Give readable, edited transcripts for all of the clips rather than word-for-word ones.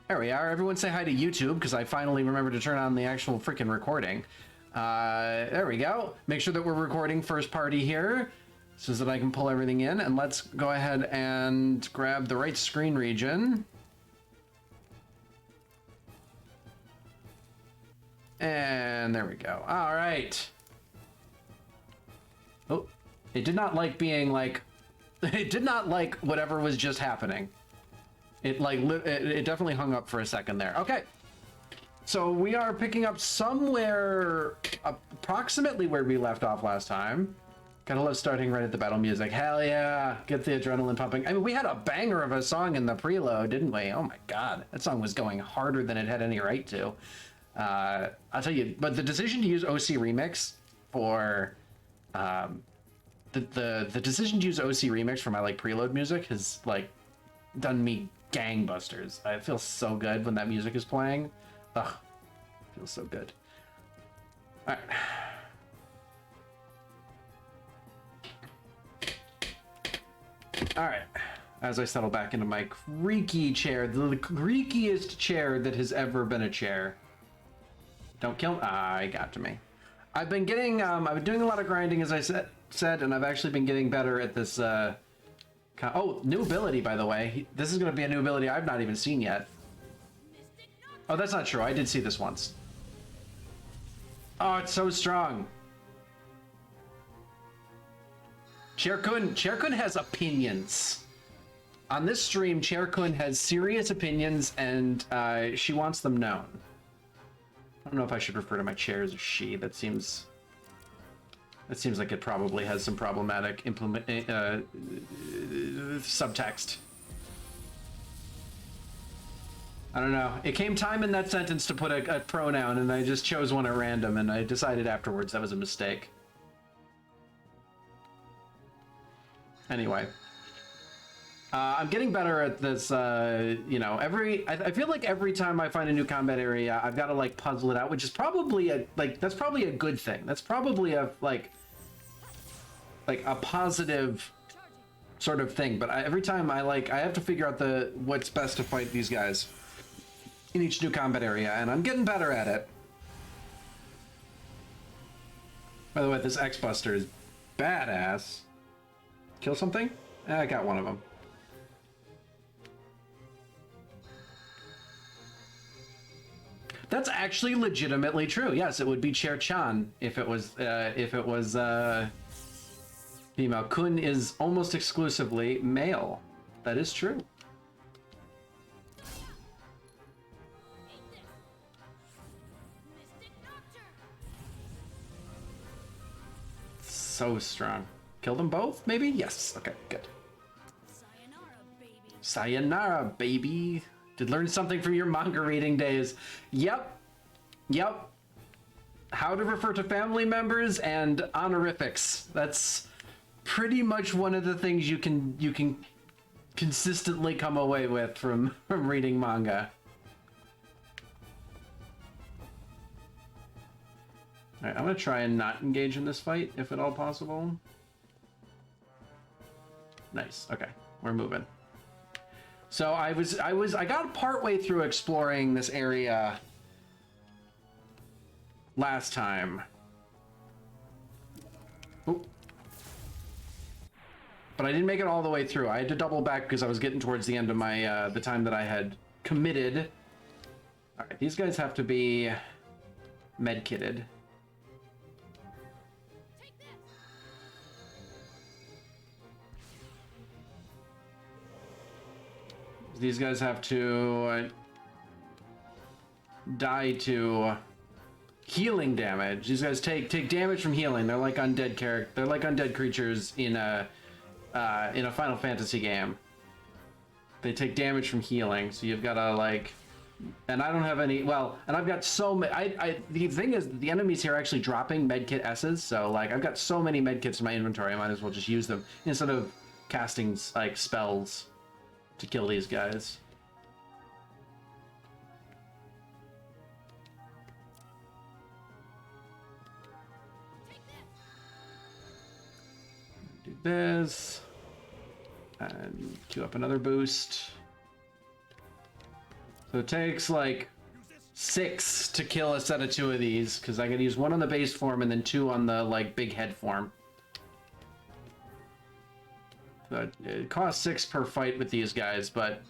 There we are. Everyone say hi to YouTube, because I finally remembered to turn on the actual freaking recording. There we go. Make sure that we're recording first party here, so that I can pull everything in. And let's go ahead and grab the right screen region. And there we go. All right. Oh, it did not like being like, it did not like whatever was just happening. It like, it definitely hung up for a second there. Okay. So we are picking up somewhere approximately where we left off last time. Gotta love starting right at the battle music. Hell yeah, get the adrenaline pumping. I mean, we had a banger of a song in the preload, didn't we? Oh my God, that song was going harder than it had any right to. I'll tell you, but the decision to use OC Remix for, the decision to use OC Remix for my like preload music has like done me gangbusters. I feel so good when that music is playing. Ugh, feels so good. All right. All right. As I settle back into my creaky chair, the creakiest chair that has ever been a chair. Don't kill me. Ah, it got to me. I've been getting, I've been doing a lot of grinding, as I said, and I've actually been getting better at this, oh, new ability, by the way. This is going to be a new ability I've not even seen yet. Oh, that's not true. I did see this once. Oh, it's so strong. Chair-kun has opinions. On this stream, Chair-kun has serious opinions, and she wants them known. I don't know if I should refer to my chair as a she. That seems like it probably has some problematic subtext. I don't know. It came time in that sentence to put a pronoun, and I just chose one at random, and I decided afterwards that was a mistake. Anyway. I'm getting better at this, you know, I feel like every time I find a new combat area, I've got to, like, puzzle it out, which is probably that's probably a good thing. That's probably a, like a positive sort of thing, but every time I have to figure out what's best to fight these guys in each new combat area, and I'm getting better at it. By the way, this X-Buster is badass. Kill something? I got one of them. That's actually legitimately true. Yes, it would be Chair-chan if it was female. Kun is almost exclusively male. That is true. So strong. Kill them both, maybe? Yes. Okay, good. Sayonara, baby. Did learn something from your manga reading days. Yep. How to refer to family members and honorifics. That's pretty much one of the things you can consistently come away with from reading manga. Alright, I'm gonna try and not engage in this fight, if at all possible. Nice, okay, we're moving. So I got partway through exploring this area last time. Oop. But I didn't make it all the way through. I had to double back because I was getting towards the end of my the time that I had committed. All right, these guys have to be med-kitted. These guys have to die to healing damage. These guys take damage from healing. They're like undead They're like undead creatures in a Final Fantasy game. They take damage from healing, so you've got to like. And I don't have any. Well, and I've got so many. The thing is, the enemies here are actually dropping medkit S's. So like, I've got so many medkits in my inventory. I might as well just use them instead of casting like spells to kill these guys. Do this and queue up another boost. So it takes like 6 to kill a set of 2 of these, because I can use 1 on the base form and then 2 on the like big head form. So it costs 6 per fight with these guys, but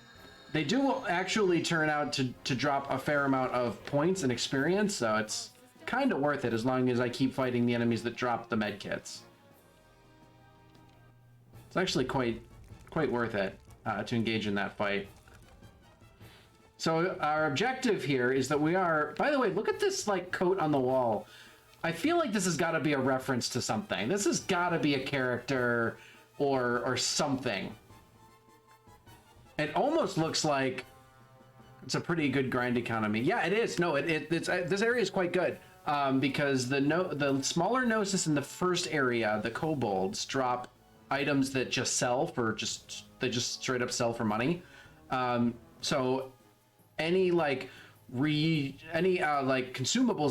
they do actually turn out to drop a fair amount of points and experience, so it's kind of worth it as long as I keep fighting the enemies that drop the med kits. It's actually quite worth it to engage in that fight. So our objective here is that we are, by the way, look at this like coat on the wall. I feel like this has got to be a reference to something. This has got to be a character or something. It almost looks like it's a pretty good grind economy. Yeah, it is. No, it's this area is quite good because the smaller gnosis in the first area, the kobolds drop items that just sell for they just straight up sell for money. So any like consumables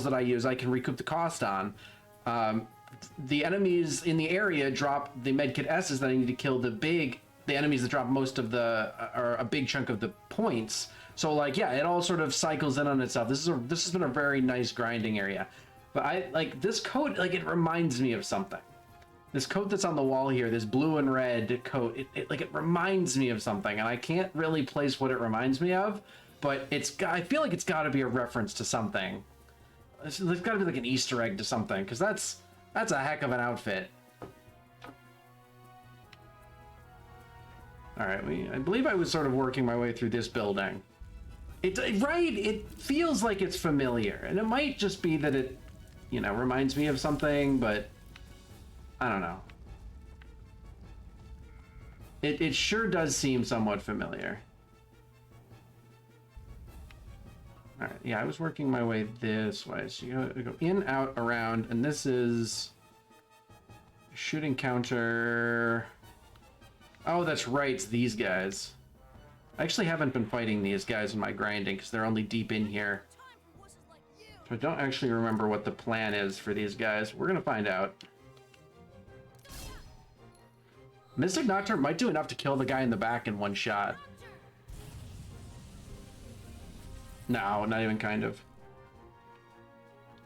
that I use, I can recoup the cost on. The enemies in the area drop the medkit S's that I need to kill the enemies that drop most of or a big chunk of the points. So like, yeah, it all sort of cycles in on itself. This has been a very nice grinding area. But I like this coat, like it reminds me of something. This coat that's on the wall here, this blue and red coat, it reminds me of something, and I can't really place what it reminds me of, but I feel like it's got to be a reference to something. There's got to be like an Easter egg to something, because that's a heck of an outfit. All right, I believe I was sort of working my way through this building. It feels like it's familiar, and it might just be that it, reminds me of something, but I don't know. It sure does seem somewhat familiar. All right, yeah, I was working my way this way. So you go in, out, around, and this is shooting counter. Oh, that's right, it's these guys. I actually haven't been fighting these guys in my grinding because they're only deep in here. So I don't actually remember what the plan is for these guys. We're gonna find out. Mystic Nocturne might do enough to kill the guy in the back in one shot. No, not even kind of.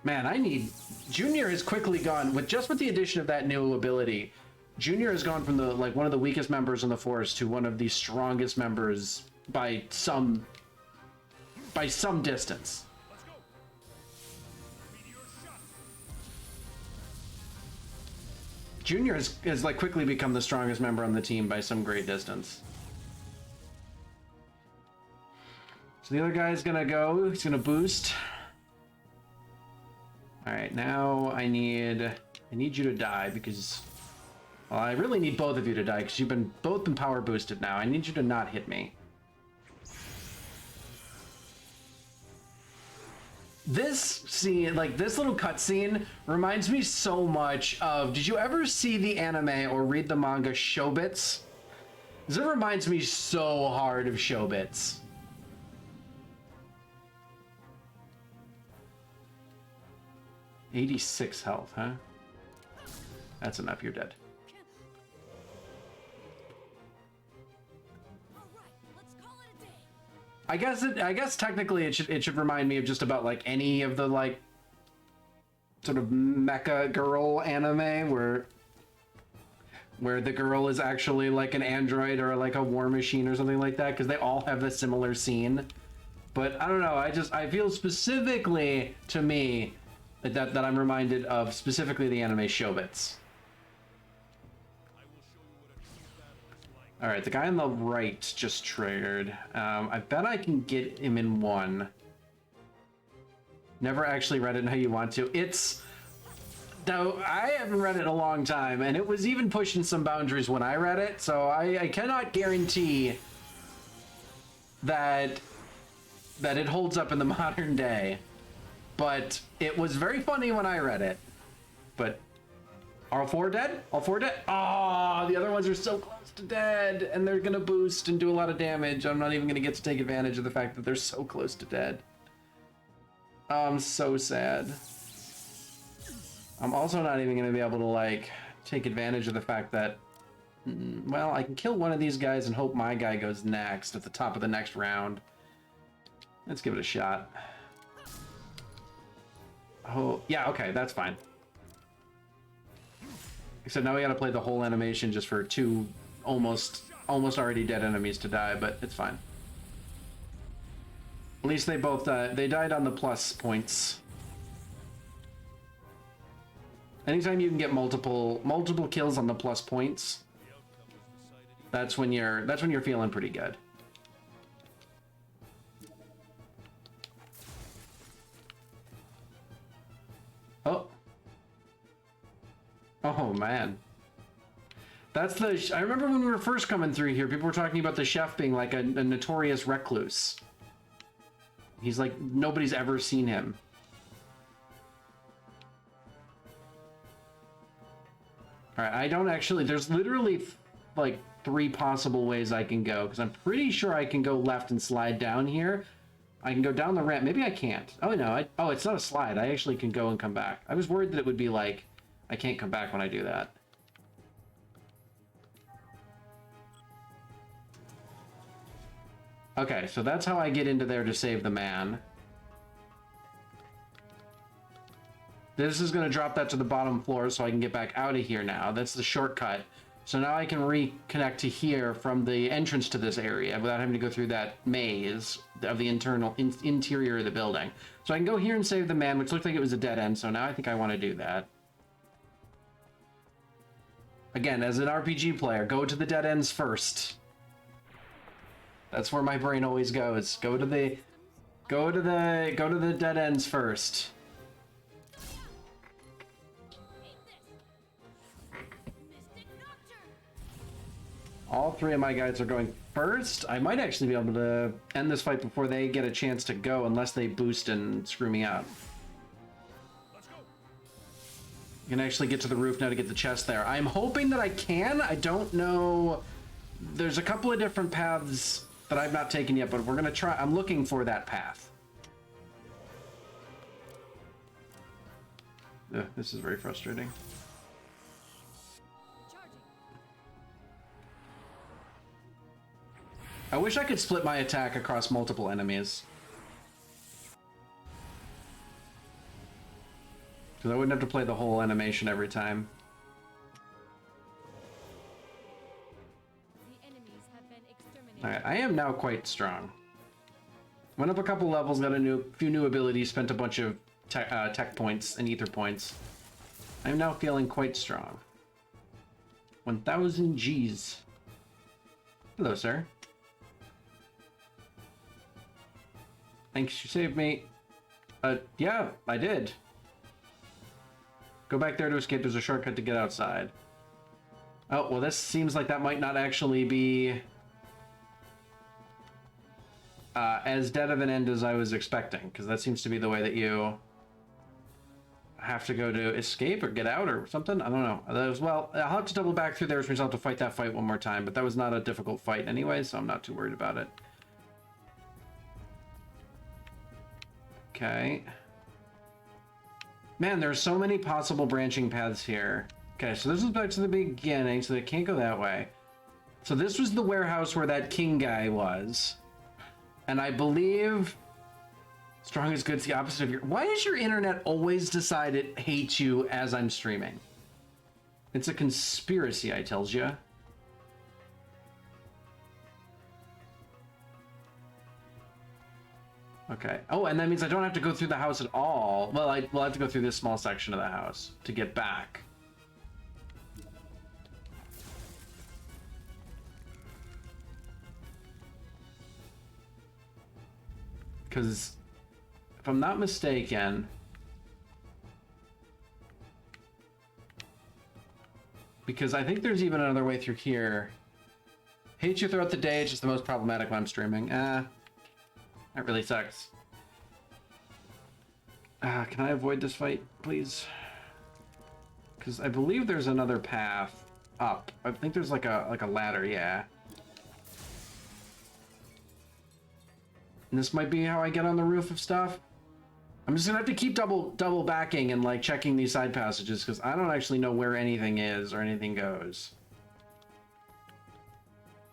Man, Junior has quickly gone, with the addition of that new ability, Junior has gone from one of the weakest members in the force to one of the strongest members by some distance. Junior has quickly become the strongest member on the team by some great distance. So the other guy's gonna go, he's gonna boost. All right, now I need you to die because, well, I really need both of you to die because you've both been power boosted now. I need you to not hit me. This scene, this little cutscene reminds me so much of, did you ever see the anime or read the manga Shobits? This reminds me so hard of Shobits. $86 health, huh? That's enough, you're dead. I guess technically it should remind me of just about any of the sort of mecha girl anime where the girl is actually an android or a war machine or something like that, because they all have a similar scene. But I don't know, I feel specifically to me that I'm reminded of specifically the anime Shobits. All right, the guy on the right just triggered. I bet I can get him in one. Never actually read it how you want to. Though I haven't read it in a long time, and it was even pushing some boundaries when I read it, so I cannot guarantee that it holds up in the modern day. But it was very funny when I read it. But all 4 dead? All 4 dead? Oh, the other ones are so close to dead, and they're gonna boost and do a lot of damage. I'm not even gonna get to take advantage of the fact that they're so close to dead. Oh, I'm so sad. I'm also not even gonna be able to take advantage of the fact that, well, I can kill one of these guys and hope my guy goes next at the top of the next round. Let's give it a shot. Oh, yeah, okay, that's fine. Except now we gotta play the whole animation just for two almost already dead enemies to die, but it's fine. At least they both they died on the plus points. Anytime you can get multiple kills on the plus points, that's when you're feeling pretty good. Oh. Oh man. That's I remember when we were first coming through here, people were talking about the chef being like a notorious recluse. He's like, nobody's ever seen him. Alright, I don't actually, there's literally like 3 possible ways I can go, because I'm pretty sure I can go left and slide down here. I can go down the ramp. Maybe I can't. Oh no, oh, it's not a slide. I actually can go and come back. I was worried that it would be like, I can't come back when I do that. Okay, so that's how I get into there to save the man. This is going to drop that to the bottom floor so I can get back out of here now. That's the shortcut. So now I can reconnect to here from the entrance to this area without having to go through that maze of the interior of the building. So I can go here and save the man, which looked like it was a dead end, so now I think I want to do that. Again, as an RPG player, go to the dead ends first. That's where my brain always goes. Go to the dead ends first. All 3 of my guys are going first. I might actually be able to end this fight before they get a chance to go, unless they boost and screw me up. You can actually get to the roof now to get the chest there. I'm hoping that I can. I don't know. There's a couple of different paths that I've not taken yet, but we're gonna try. I'm looking for that path. Ugh, this is very frustrating. I wish I could split my attack across multiple enemies. Because I wouldn't have to play the whole animation every time. Alright, I am now quite strong. Went up a couple levels, got a few new abilities, spent a bunch of tech points and ether points. I am now feeling quite strong. 1,000 Gs. Hello, sir. Thanks, you saved me. Yeah, I did. Go back there to escape. There's a shortcut to get outside. Oh, well, this seems like that might not actually be as dead of an end as I was expecting, because that seems to be the way that you have to go to escape or get out or something. I don't know. That was, well, I'll have to double back through there, which means I'll have to fight that fight one more time, but that was not a difficult fight anyway, so I'm not too worried about it. Okay. Man, there's so many possible branching paths here. Okay, so this is back to the beginning, so they can't go that way. So this was the warehouse where that king guy was. And I believe strong is good's the opposite of your... Why does your internet always decide it hates you as I'm streaming? It's a conspiracy, I tells you. Okay. Oh, and that means I don't have to go through the house at all. Well, we'll have to go through this small section of the house to get back. Because if I'm not mistaken, because I think there's even another way through here. Hate you throughout the day, it's just the most problematic when I'm streaming. That really sucks. Can I avoid this fight, please? Because I believe there's another path up. I think there's like a ladder, yeah. And this might be how I get on the roof of stuff. I'm just gonna have to keep double backing and like checking these side passages because I don't actually know where anything is or anything goes.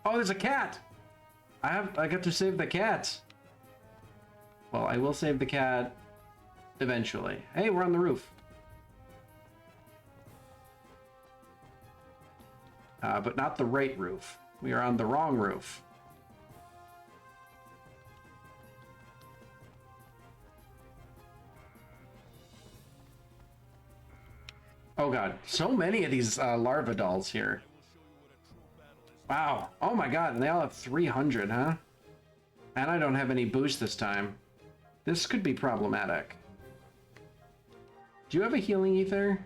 Oh, there's a cat! I got to save the cat. Well, I will save the cat eventually. Hey, we're on the roof. But not the right roof. We are on the wrong roof. Oh god, so many of these larva dolls here. Wow. Oh my god, and they all have 300, huh? And I don't have any boost this time. This could be problematic. Do you have a healing ether?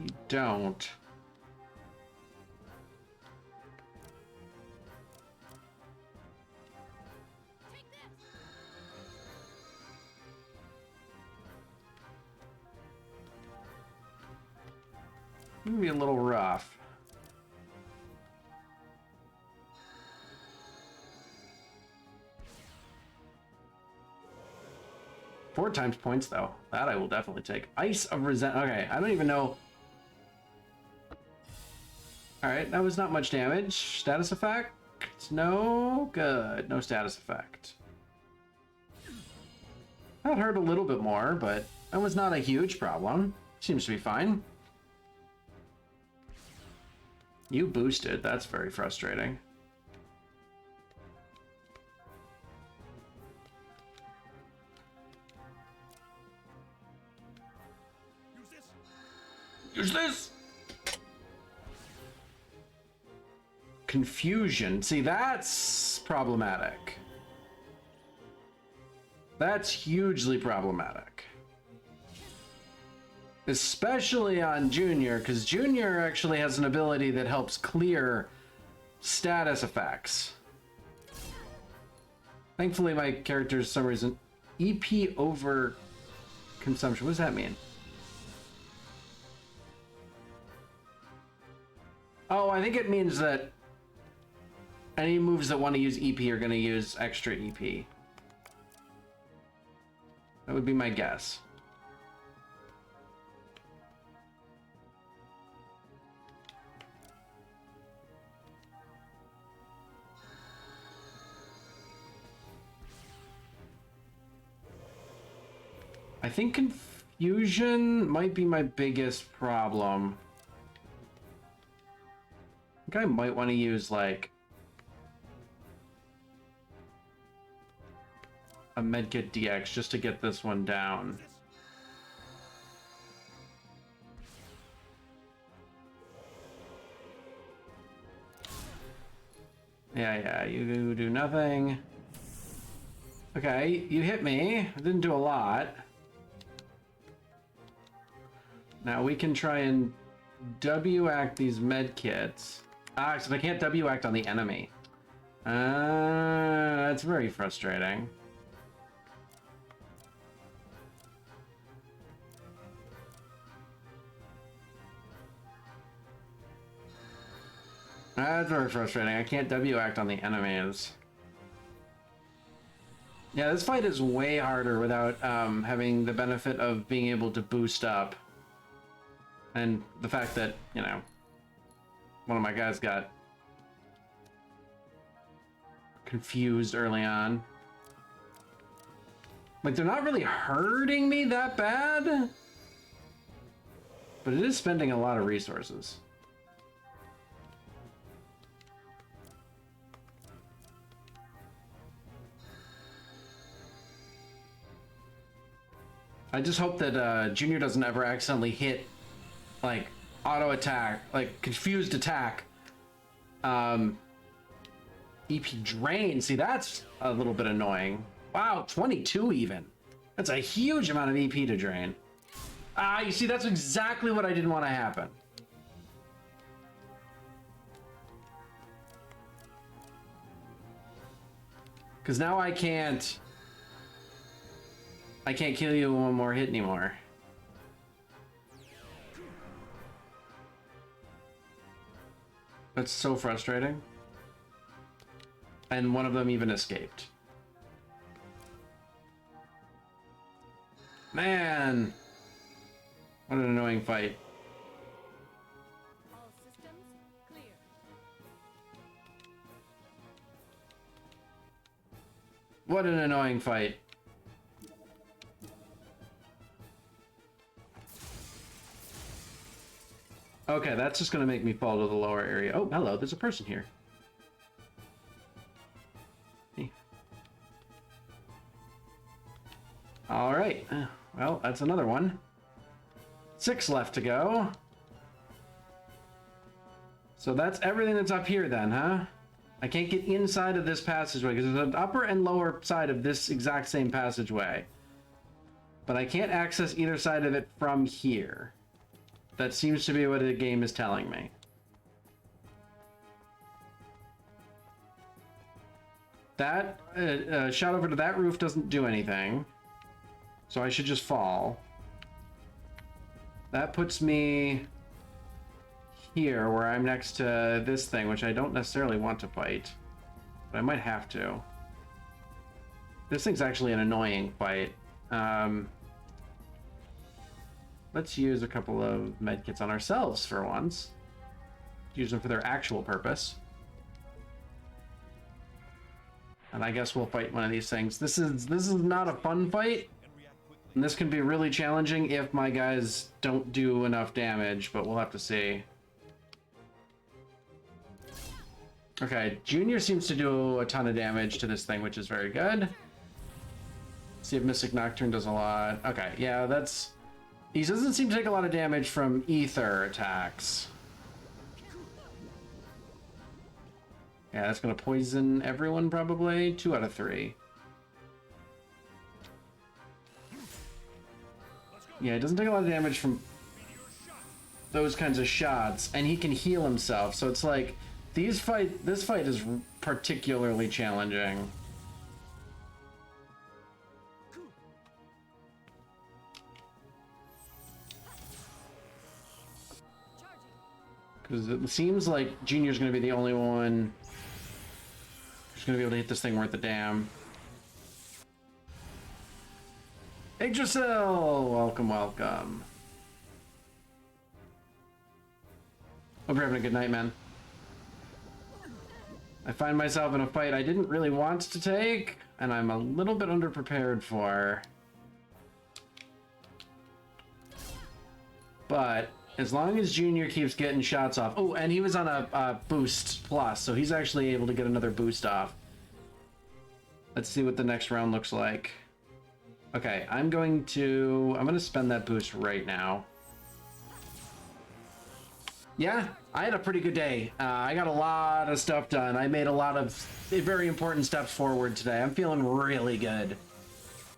You don't. Maybe a little rough. Four times points, though. That I will definitely take. Ice of Resent. Okay, I don't even know. Alright, that was not much damage. Status effect? No good. No status effect. That hurt a little bit more, but that was not a huge problem. Seems to be fine. You boosted. That's very frustrating. Use this! Confusion. See, that's problematic. That's hugely problematic. Especially on Junior, because Junior actually has an ability that helps clear status effects. Thankfully, my character's for some reason EP over consumption. What does that mean? Oh, I think it means that any moves that want to use EP are going to use extra EP. That would be my guess. I think confusion might be my biggest problem. I think I might want to use like a medkit DX just to get this one down. Yeah, you do nothing. Okay, you hit me. It didn't do a lot. Now we can try and W-act these medkits. Ah, so I can't W-act on the enemy. That's very frustrating. That's very frustrating. I can't W-act on the enemies. Yeah, this fight is way harder without having the benefit of being able to boost up. And the fact that, you know, one of my guys got confused early on. Like, they're not really hurting me that bad, but it is spending a lot of resources. I just hope that Junior doesn't ever accidentally hit like auto attack, like confused attack, EP drain. See, that's a little bit annoying. Wow, 22 even. That's a huge amount of EP to drain. Ah, you see, that's exactly what I didn't want to happen. Because now I can't kill you in one more hit anymore. That's so frustrating. And one of them even escaped. Man! What an annoying fight. All systems clear. What an annoying fight. Okay, that's just gonna make me fall to the lower area. Oh, hello, there's a person here. Hey. All right, well, that's another one. 6 left to go. So that's everything that's up here then, huh? I can't get inside of this passageway because there's an upper and lower side of this exact same passageway. But I can't access either side of it from here. That seems to be what the game is telling me. That shot over to that roof doesn't do anything. So I should just fall. That puts me here where I'm next to this thing, which I don't necessarily want to fight. But I might have to. This thing's actually an annoying fight. Let's use a couple of medkits on ourselves for once. Use them for their actual purpose. And I guess we'll fight one of these things. This is not a fun fight. And this can be really challenging if my guys don't do enough damage, but we'll have to see. Okay, Junior seems to do a ton of damage to this thing, which is very good. See if Mystic Nocturne does a lot. Okay, yeah, that's... He doesn't seem to take a lot of damage from ether attacks. Yeah, that's gonna poison everyone probably. 2 out of 3. Yeah, it doesn't take a lot of damage from those kinds of shots, and he can heal himself. So it's like this fight is particularly challenging. Because it seems like Junior's going to be the only one who's going to be able to hit this thing worth a damn. Yggdrasil! Welcome, welcome. Hope you're having a good night, man. I find myself in a fight I didn't really want to take, and I'm a little bit underprepared for. But as long as Junior keeps getting shots off... Oh, and he was on a boost plus, so he's actually able to get another boost off. Let's see what the next round looks like. Okay, I'm gonna spend that boost right now. Yeah, I had a pretty good day. I got a lot of stuff done. I made a lot of very important steps forward today. I'm feeling really good.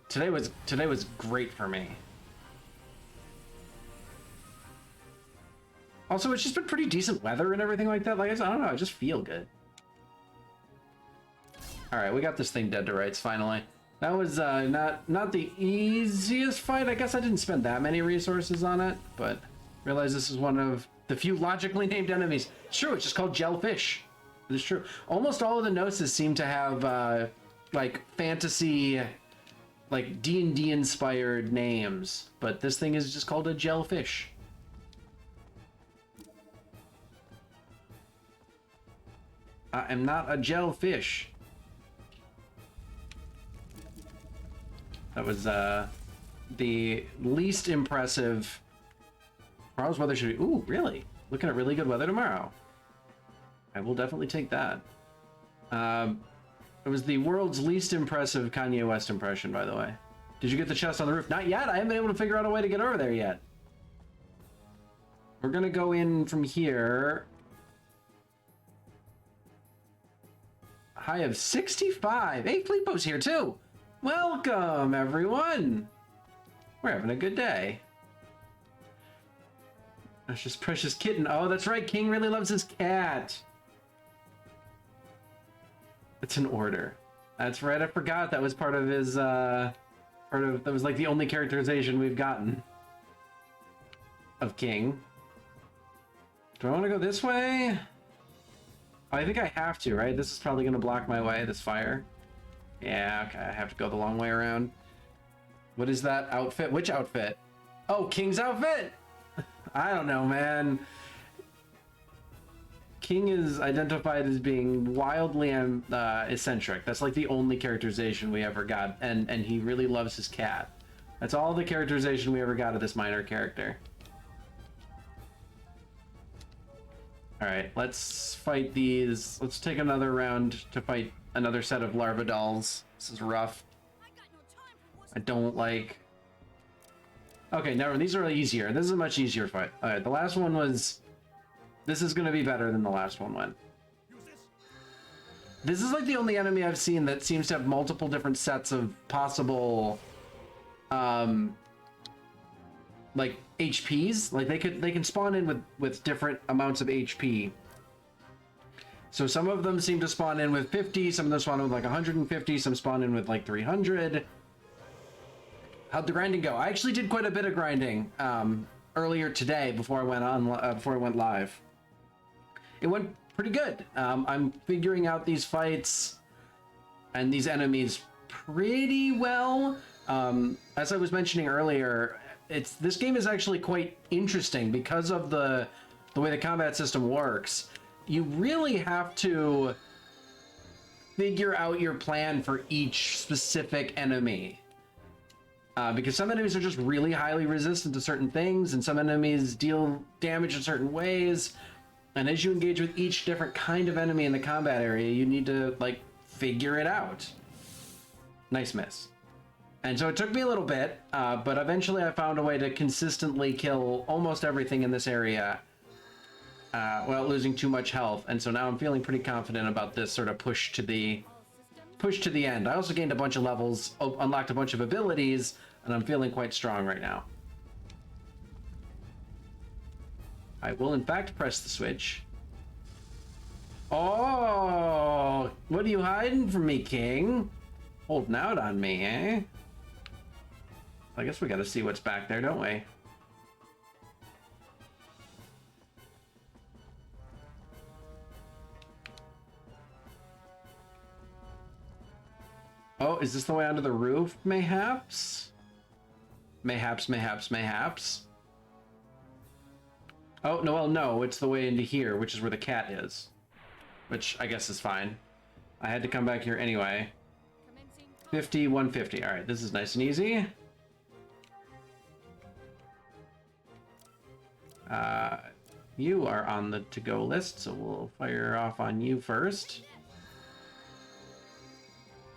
Today was great for me. Also, it's just been pretty decent weather and everything like that. Like I don't know, I just feel good. All right, we got this thing dead to rights finally. That was not the easiest fight. I guess I didn't spend that many resources on it, but realize this is one of the few logically named enemies. It's true, it's just called Jellyfish. It's true. Almost all of the Gnosis seem to have like fantasy, like D&D inspired names, but this thing is just called a Jellyfish. I am not a Jellyfish. That was the least impressive. Tomorrow's weather should be... Ooh, really? Looking at really good weather tomorrow. I will definitely take that. It was the world's least impressive Kanye West impression, by the way. Did you get the chest on the roof? Not yet. I haven't been able to figure out a way to get over there yet. We're gonna go in from here. High of 65. Hey, Fleepo's here too. Welcome, everyone. We're having a good day. Precious kitten. Oh, that's right. King really loves his cat. It's an order. That's right. I forgot that was part of his. That was like the only characterization we've gotten of King. Do I want to go this way? I think I have to, right? This is probably going to block my way, this fire. Yeah, okay, I have to go the long way around. What is that outfit? Which outfit? Oh, King's outfit? I don't know, man. King is identified as being wildly eccentric. That's like the only characterization we ever got, and he really loves his cat. That's all the characterization we ever got of this minor character. All right, let's fight these. Let's take another round to fight another set of larva dolls. This is rough. I don't like... Okay, no, these are easier. This is a much easier fight. All right, the last one was... This is going to be better than the last one went. This is like the only enemy I've seen that seems to have multiple different sets of possible... like HPs. Like they can spawn in with different amounts of HP. So some of them seem to spawn in with 50, some of them spawn in with like 150, some spawn in with like 300. How'd the grinding go? I actually did quite a bit of grinding earlier today before I went live. It went pretty good. I'm figuring out these fights and these enemies pretty well. As I was mentioning earlier, this game is actually quite interesting because of the way the combat system works. You really have to figure out your plan for each specific enemy. Because some enemies are just really highly resistant to certain things, and some enemies deal damage in certain ways. And as you engage with each different kind of enemy in the combat area, you need to, like, figure it out. Nice miss. And so it took me a little bit, but eventually I found a way to consistently kill almost everything in this area without losing too much health. And so now I'm feeling pretty confident about this sort of push to the end. I also gained a bunch of levels, unlocked a bunch of abilities, and I'm feeling quite strong right now. I will in fact press the switch. Oh, what are you hiding from me, King? Holding out on me, eh? I guess we gotta see what's back there, don't we? Oh, is this the way onto the roof, mayhaps? Mayhaps, mayhaps, mayhaps. Oh, no, well, no, it's the way into here, which is where the cat is. Which I guess is fine. I had to come back here anyway. 50, 150. All right, this is nice and easy. You are on the to-go list, so we'll fire off on you first.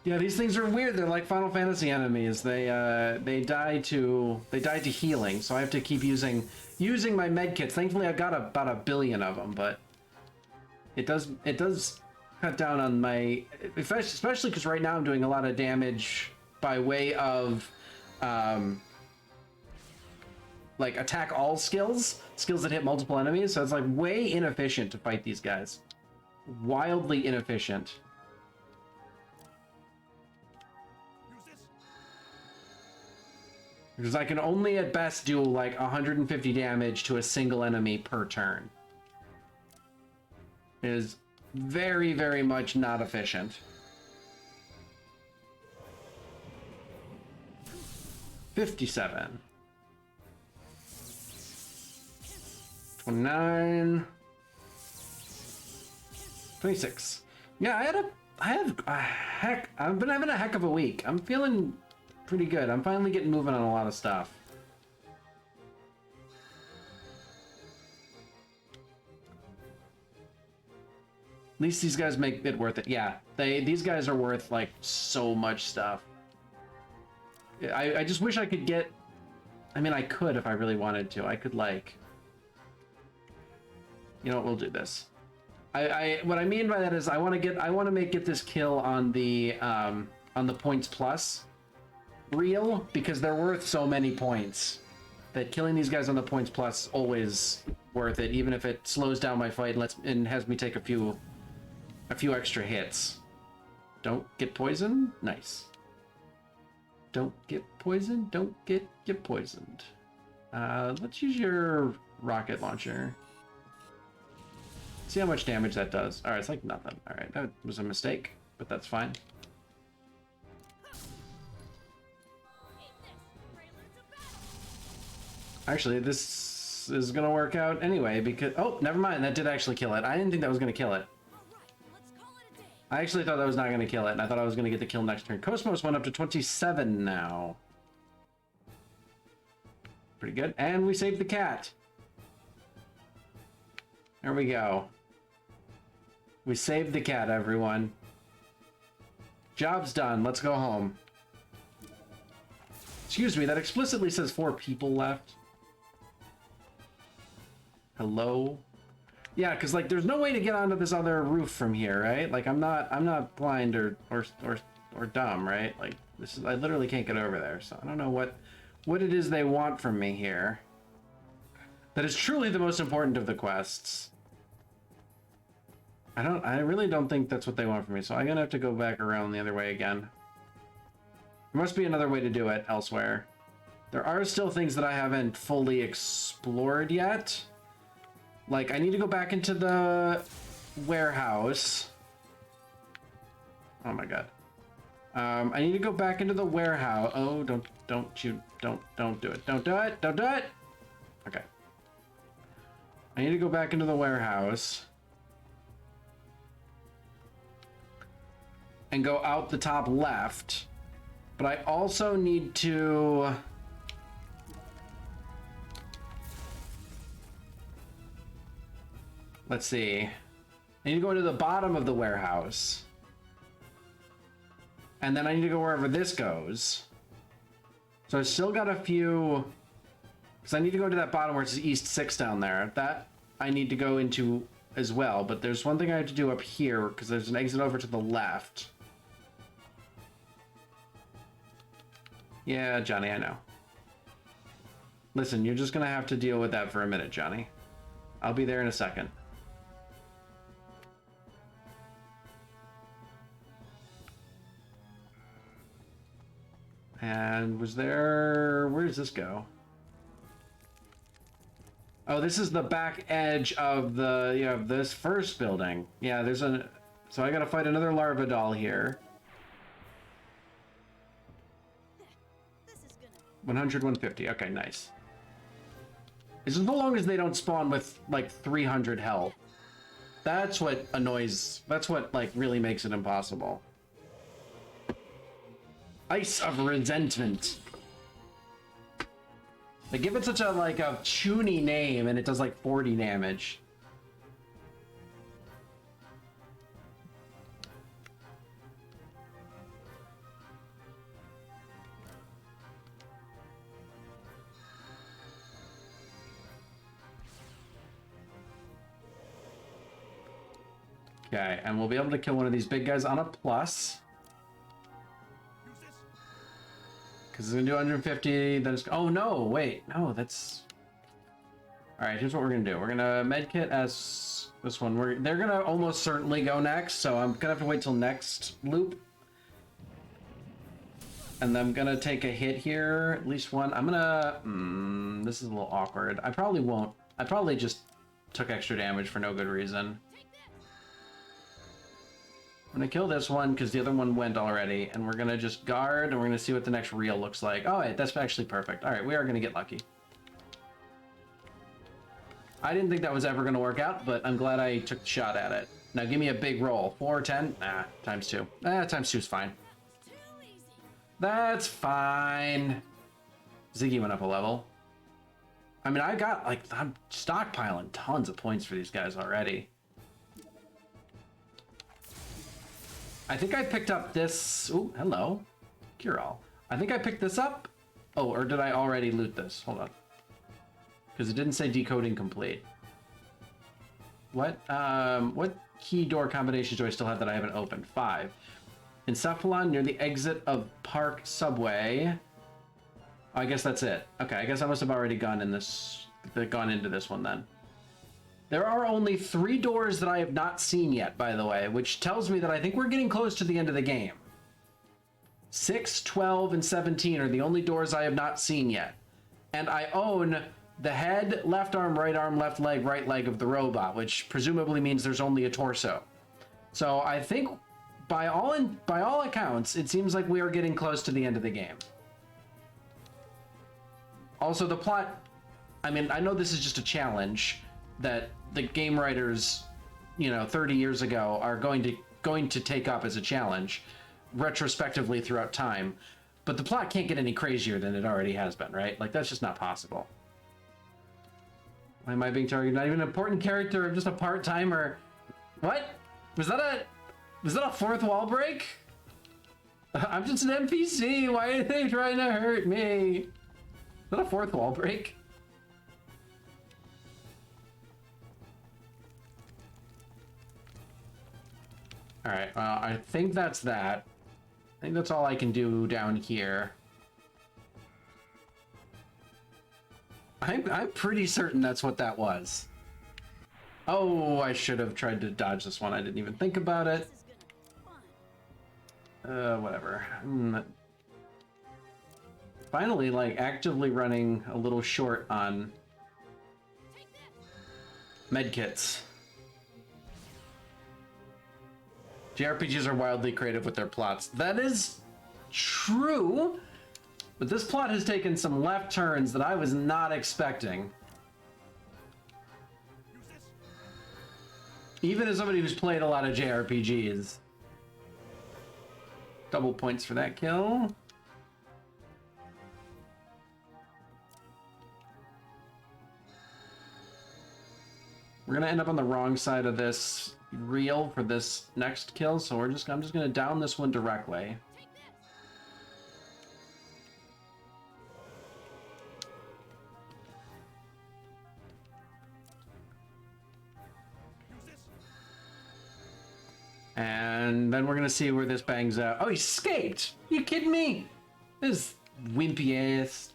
Yeah, these things are weird. They're like Final Fantasy enemies. They die to healing, so I have to keep using my med kits. Thankfully, I've got about 1 billion of them, but it does cut down on my, especially because right now I'm doing a lot of damage by way of like attack all skills that hit multiple enemies. So it's like way inefficient to fight these guys. Wildly inefficient. Because I can only at best do like 150 damage to a single enemy per turn. It is very, very much not efficient. 57. 29. 26. Yeah, I've been having a heck of a week. I'm feeling pretty good. I'm finally getting moving on a lot of stuff. At least these guys make it worth it. Yeah, these guys are worth like so much stuff. I just wish I could get, I mean, I could if I really wanted to. I could like, you know what, we'll do this. What I mean by that is I want to get this kill on the points plus reel, because they're worth so many points that killing these guys on the points plus always worth it, even if it slows down my fight and has me take a few extra hits. Don't get poisoned. Nice. Don't get poisoned. Don't get poisoned. Let's use your rocket launcher. See how much damage that does. All right, it's like nothing. All right, that was a mistake, but that's fine. Actually, this this is gonna work out anyway because... Oh, never mind. That did actually kill it. I didn't think that was gonna kill it. I actually thought that was not gonna kill it, and I thought I was gonna get the kill next turn. Cosmos went up to 27 now. Pretty good. And we saved the cat. There we go. We saved the cat, everyone. Job's done. Let's go home. Excuse me, that explicitly says 4 people left. Hello? Yeah, because like there's no way to get onto this other roof from here, right? Like I'm not blind or dumb, right? Like this is I literally can't get over there, so I don't know what it is they want from me here. That is truly the most important of the quests. I really don't think that's what they want from me, so I'm gonna have to go back around the other way again. There must be another way to do it elsewhere. There are still things that I haven't fully explored yet. Like, I need to go back into the warehouse. Oh my god. I need to go back into the warehouse. Oh, don't do it. Don't do it. Don't do it! Okay. I need to go back into the warehouse. And go out the top left. But I also need to... Let's see. I need to go into the bottom of the warehouse. And then I need to go wherever this goes. So I still got a few... Because I need to go to that bottom where it says East 6 down there. That I need to go into as well. But there's one thing I have to do up here, because there's an exit over to the left. Yeah, Johnny, I know. Listen, you're just gonna have to deal with that for a minute, Johnny. I'll be there in a second. And was there... Where does this go? Oh, this is the back edge of the... Yeah, of this first building. Yeah, there's a... So I gotta fight another larva doll here. 100, 150. Okay, nice. As long as they don't spawn with, like, 300 health. That's what annoys... That's what, like, really makes it impossible. Ice of Resentment. They give it such a, like, a chuny name, and it does, like, 40 damage. Okay, and we'll be able to kill one of these big guys on a plus. Because it's going to do 150, then it's... Oh, no, wait. No, that's... Alright, here's what we're going to do. We're going to medkit as this one. They're going to almost certainly go next, so I'm going to have to wait till next loop. And then I'm going to take a hit here, at least one. I'm going to... this is a little awkward. I probably won't. I probably just took extra damage for no good reason. I'm gonna kill this one because the other one went already, and we're gonna just guard, and we're gonna see what the next reel looks like. Oh, wait, that's actually perfect. All right, we are gonna get lucky. I didn't think that was ever gonna work out, but I'm glad I took the shot at it. Now give me a big roll. 4, 10? Nah, times 2. Times 2 is fine. That's fine. Ziggy went up a level. I mean, I got, like, I'm stockpiling tons of points for these guys already. I think I picked up this... Ooh, hello. Cure-all. I think I picked this up. Oh, or did I already loot this? Hold on. Because it didn't say decoding complete. What key door combinations do I still have that I haven't opened? 5. Encephalon near the exit of Park Subway. I guess that's it. Okay, I guess I must have already gone into this one then. There are only 3 doors that I have not seen yet, by the way, which tells me that I think we're getting close to the end of the game. 6, 12, and 17 are the only doors I have not seen yet. And I own the head, left arm, left leg, right leg of the robot, which presumably means there's only a torso. So I think, by all accounts, it seems like we are getting close to the end of the game. Also, the plot I mean, I know this is just a challenge that the game writers, 30 years ago are going to take up as a challenge retrospectively throughout time, but the plot can't get any crazier than it already has been, right? Like, that's just not possible. Why am I being targeted? Not even an important character, I'm just a part-timer. What? Was that a fourth wall break? I'm just an NPC, why are they trying to hurt me? Is that a fourth wall break? Alright, I think that's that. I think that's all I can do down here. I'm pretty certain that's what that was. Oh, I should have tried to dodge this one. I didn't even think about it. Whatever. Finally, like, actively running a little short on medkits. JRPGs are wildly creative with their plots. That is true, but this plot has taken some left turns that I was not expecting. Even as somebody who's played a lot of JRPGs. Double points for that kill. We're gonna end up on the wrong side of this reel for this next kill, so I'm just gonna down this one directly. And then we're gonna see where this bangs out. Oh, he escaped! You kidding me? This wimpy ass.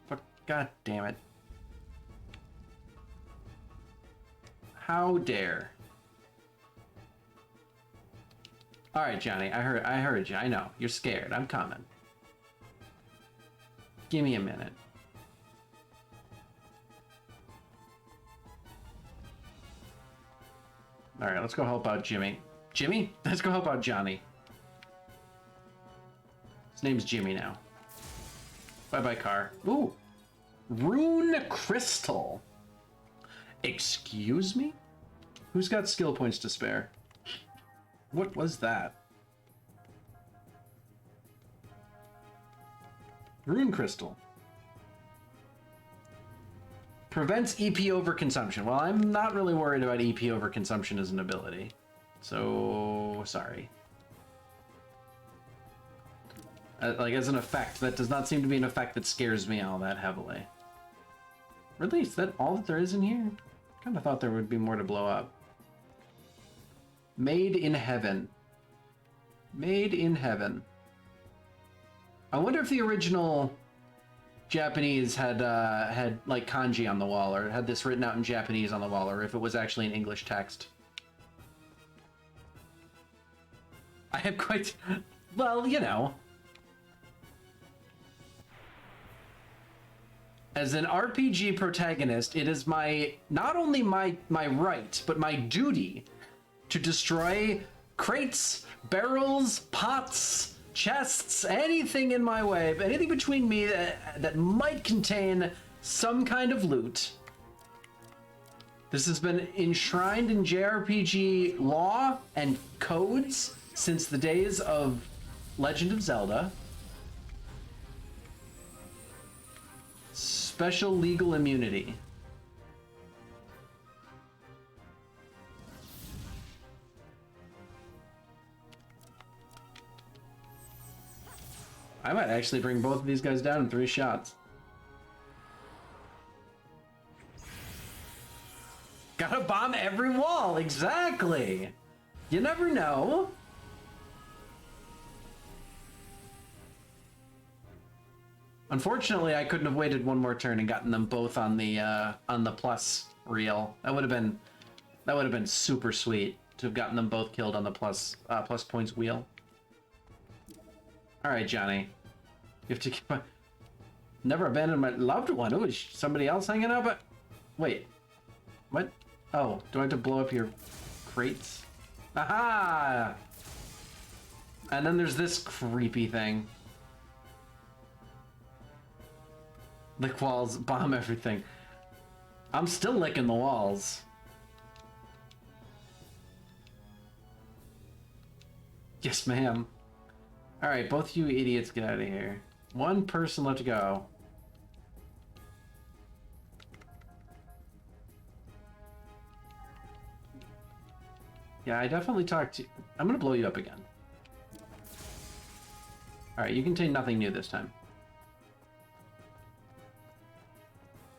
Fuck, god damn it. How dare. Alright, Johnny, I heard you. I know. You're scared. I'm coming. Give me a minute. Alright, let's go help out Jimmy. Jimmy? Let's go help out Johnny. His name's Jimmy now. Bye-bye, car. Ooh. Rune Crystal. Excuse me? Who's got skill points to spare? What was that? Rune Crystal. Prevents EP overconsumption. Well, I'm not really worried about EP overconsumption as an ability. So, sorry. Like, as an effect, that does not seem to be an effect that scares me all that heavily. Really? Is that all that there is in here? Kind of thought there would be more to blow up. Made in heaven. Made in heaven. I wonder if the original Japanese had like kanji on the wall, or had this written out in Japanese on the wall, or if it was actually an English text. I have quite... well, you know. As an RPG protagonist, it is not only my right, but my duty to destroy crates, barrels, pots, chests, anything in my way, anything between me that might contain some kind of loot. This has been enshrined in JRPG law and codes since the days of Legend of Zelda. Special legal immunity. I might actually bring both of these guys down in 3 shots. Gotta bomb every wall, exactly. You never know. Unfortunately, I couldn't have waited one more turn and gotten them both on the plus reel. That would have been super sweet to have gotten them both killed on the plus points wheel. All right, Johnny, you have to keep. Never abandon my loved one. Oh, is somebody else hanging out? But wait, what? Oh, do I have to blow up your crates? Aha! And then there's this creepy thing. The walls bomb everything. I'm still licking the walls. Yes, ma'am. Alright, both you idiots get out of here. One person left to go. Yeah, I definitely talked to... I'm gonna blow you up again. Alright, you contain nothing new this time.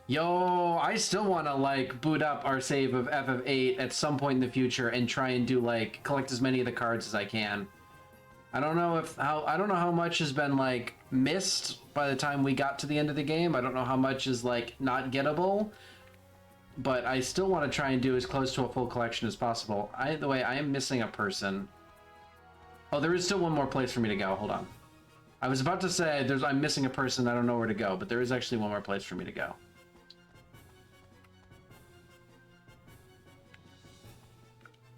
Yo, I still want to, like, boot up our save of FF8 at some point in the future and try and do, like, collect as many of the cards as I can. I don't know how much has been, like, missed by the time we got to the end of the game. I don't know how much is, like, not gettable. But I still want to try and do as close to a full collection as possible. The way, I am missing a person. Oh, there is still one more place for me to go. Hold on. I was about to say I'm missing a person. I don't know where to go, but there is actually one more place for me to go.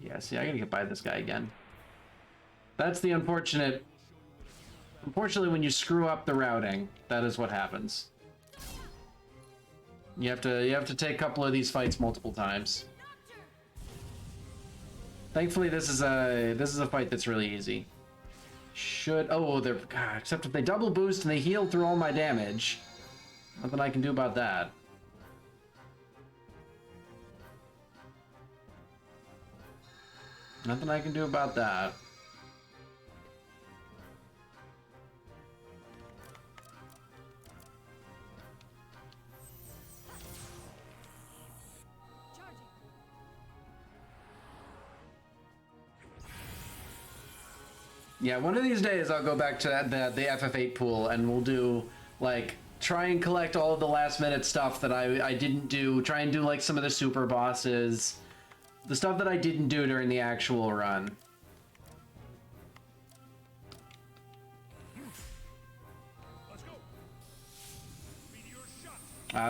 Yeah, see, I gotta get by this guy again. That's the unfortunate... Unfortunately, when you screw up the routing, that is what happens. You have to take a couple of these fights multiple times. Thankfully, this is a fight that's really easy. God, except if they double boost and they heal through all my damage. Nothing I can do about that. Nothing I can do about that. Yeah, one of these days I'll go back to the FF8 pool and we'll do, like, try and collect all of the last minute stuff that I didn't do. Try and do, like, some of the super bosses. The stuff that I didn't do during the actual run.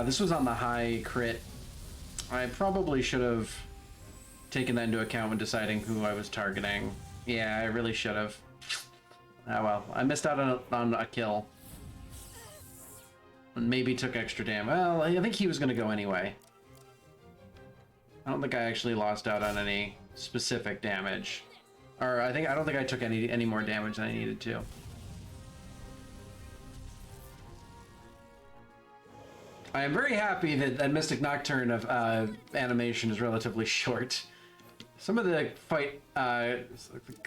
This was on the high crit. I probably should have taken that into account when deciding who I was targeting. Yeah, I really should have. Ah, well, I missed out on a kill. And maybe took extra damage. Well, I think he was going to go anyway. I don't think I actually lost out on any specific damage. Or I don't think I took any more damage than I needed to. I am very happy that Mystic Nocturne of animation is relatively short. Some of the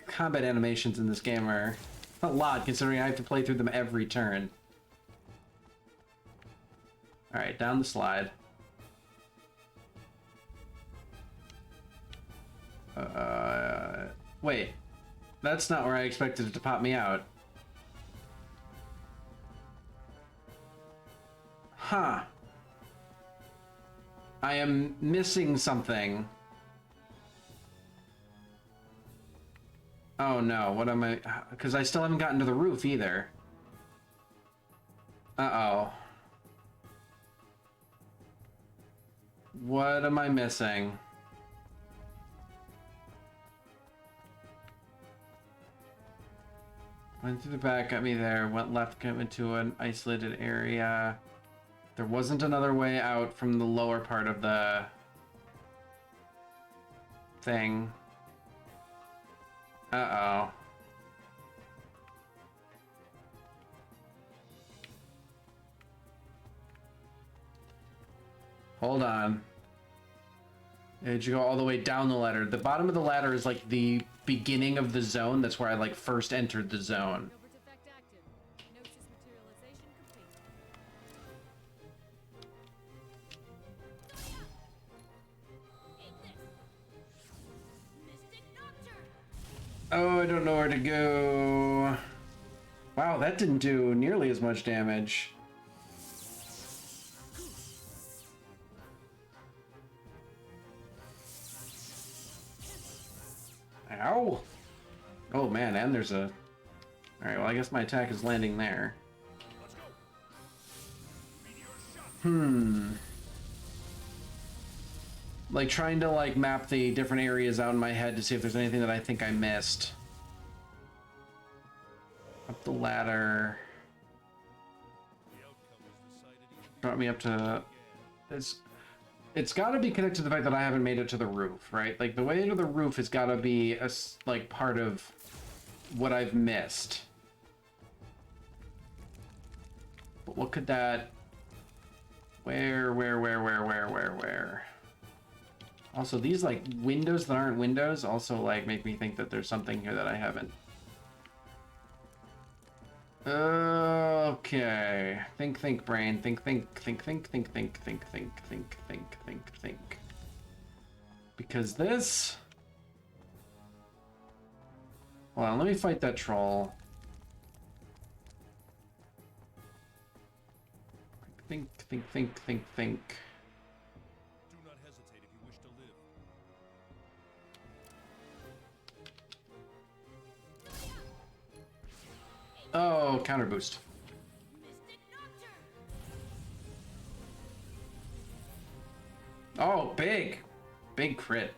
combat animations in this game are a lot, considering I have to play through them every turn. Alright, down the slide. Wait. That's not where I expected it to pop me out. Huh. I am missing something. Oh no, what am I... Because I still haven't gotten to the roof either. Uh-oh. What am I missing? Went through the back, got me there. Went left, got me to an isolated area. There wasn't another way out from the lower part of the thing. Uh-oh. Hold on. Did you go all the way down the ladder? The bottom of the ladder is like the beginning of the zone. That's where I like first entered the zone. Oh, I don't know where to go. Wow, that didn't do nearly as much damage. Ow! Oh man, and there's a... Alright, well I guess my attack is landing there. Like trying to like map the different areas out in my head to see if there's anything that I think I missed. Up the ladder. Brought me up to... it's got to be connected to the fact that I haven't made it to the roof, right? Like, the way to the roof has got to be, like, part of what I've missed. But what could that... Where? Also, these, like, windows that aren't windows also, like, make me think that there's something here that I haven't. Okay. Think, brain. Think. Because this... Hold on, let me fight that troll. Think. Do not hesitate if you wish to live. Oh, counter boost. Oh, big crit.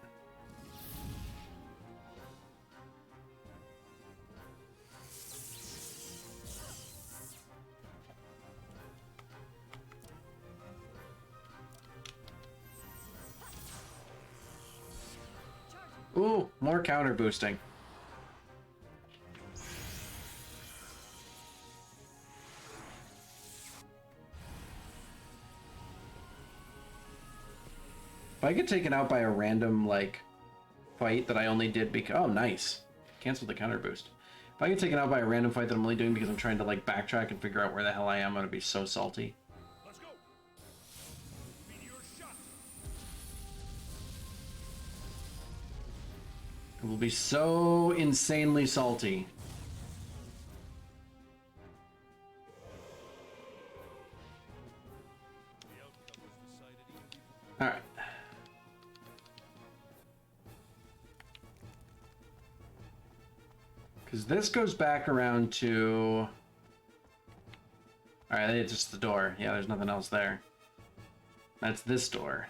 Ooh, more counter boosting. If I get taken out by a random, like, fight that I only did because... Oh, nice. Cancel the counter boost. If I get taken out by a random fight that I'm only doing because I'm trying to, like, backtrack and figure out where the hell I am, I'm gonna be so salty. Let's go. Meteor shot. It will be so insanely salty. The outcome was decided easily. Alright. Because this goes back around to... Alright, it's just the door. Yeah, there's nothing else there. That's this door.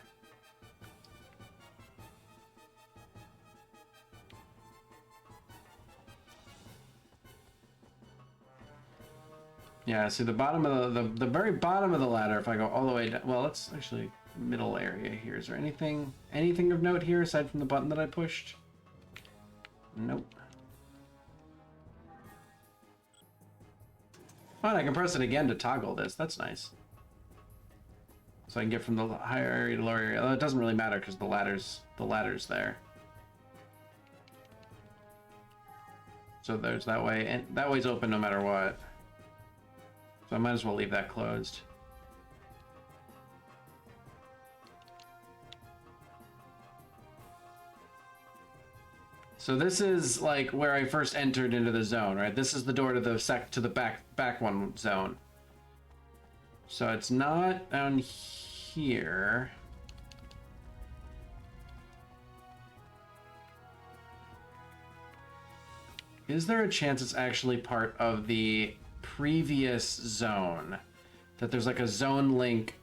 Yeah, see the bottom of the very bottom of the ladder, if I go all the way down... Well, that's actually middle area here. Is there anything of note here aside from the button that I pushed? Nope. Oh, and I can press it again to toggle this. That's nice. So I can get from the higher area to lower area. Although it doesn't really matter because the ladder's there. So there's that way, and that way's open no matter what. So I might as well leave that closed. So this is like where I first entered into the zone, right? This is the door to the back one zone. So it's not down here. Is there a chance it's actually part of the previous zone? That there's like a zone link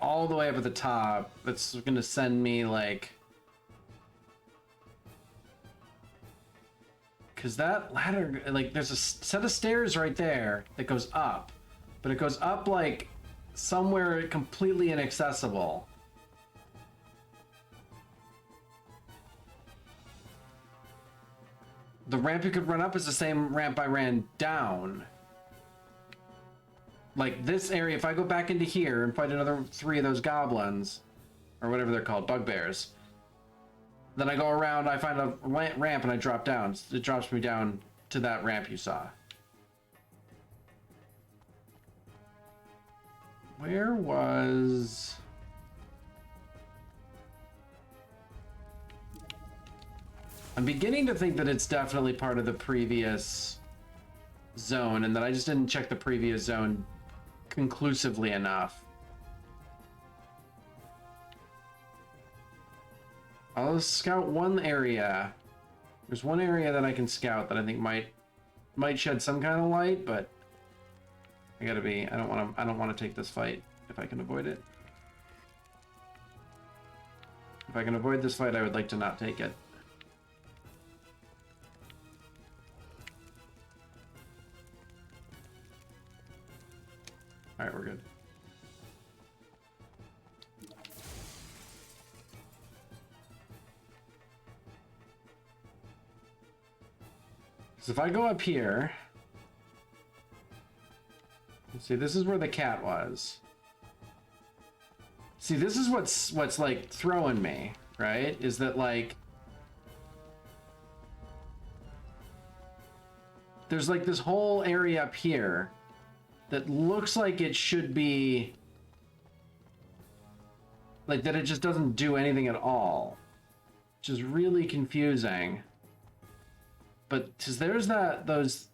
all the way up at the top that's gonna send me like... Because that ladder, like, there's a set of stairs right there that goes up. But it goes up, like, somewhere completely inaccessible. The ramp you could run up is the same ramp I ran down. Like, this area, if I go back into here and fight another 3 of those goblins, or whatever they're called, bugbears, then I go around, I find a ramp, and I drop down. It drops me down to that ramp you saw. Where was... I'm beginning to think that it's definitely part of the previous zone, and that I just didn't check the previous zone conclusively enough. I'll scout one area. There's one area that I can scout that I think might shed some kind of light, but I gotta be... I don't want to take this fight if I can avoid it. If I can avoid this fight, I would like to not take it. Alright, we're good. So if I go up here, see, this is where the cat was. See, this is what's like throwing me, right? Is that like there's like this whole area up here that looks like it should be like that, it just doesn't do anything at all, which is really confusing. But there's those